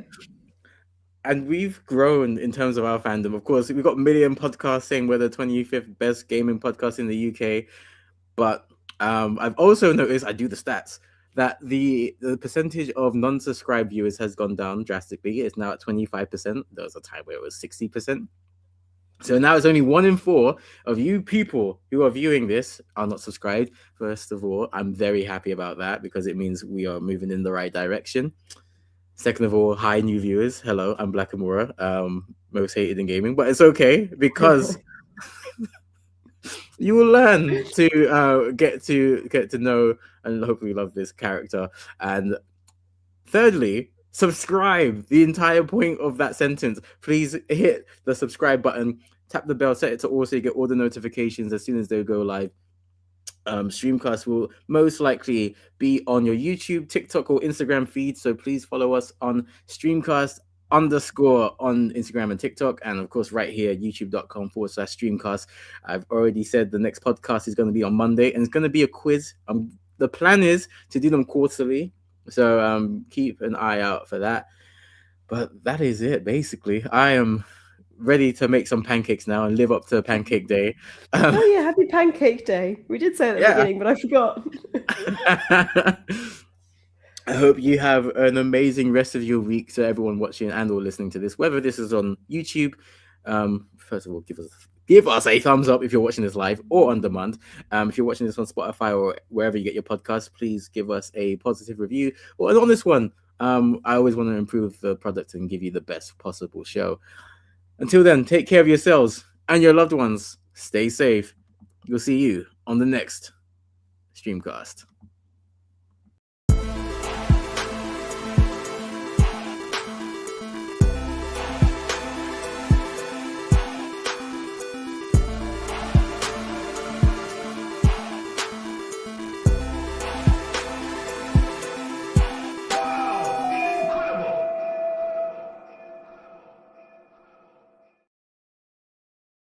And we've grown in terms of our fandom. Of course, we've got million podcasts saying we're the 25th best gaming podcast in the UK. But I've also noticed, I do the stats, that the percentage of non-subscribed viewers has gone down drastically. It's now at 25%. There was a time where it was 60%. So now it's only 1 in 4 of you people who are viewing this are not subscribed. First of all, I'm very happy about that because it means we are moving in the right direction. Second of all, hi new viewers. Hello, I'm Black Amora, most hated in gaming, but it's okay because you will learn to get to know and hopefully love this character. And thirdly, subscribe. The entire point of that sentence. Please hit the subscribe button, tap the bell, set it to all so you get all the notifications as soon as they go live. Streamcast will most likely be on your YouTube, TikTok, or Instagram feed. So please follow us on Streamcast _ on Instagram and TikTok. And of course, right here, youtube.com/Streamcast. I've already said the next podcast is going to be on Monday and it's going to be a quiz. The plan is to do them quarterly. So keep an eye out for that. But that is it, basically. I am ready to make some pancakes now and live up to Pancake Day.
Oh yeah, happy Pancake Day. We did say it at the beginning, but I forgot.
I hope you have an amazing rest of your week to everyone watching and or listening to this, whether this is on YouTube. First of all, give us a thumbs up if you're watching this live or on demand. If you're watching this on Spotify or wherever you get your podcasts, please give us a positive review or an honest one. I always want to improve the product and give you the best possible show. Until then, take care of yourselves and your loved ones. Stay safe. We'll see you on the next Streamcast.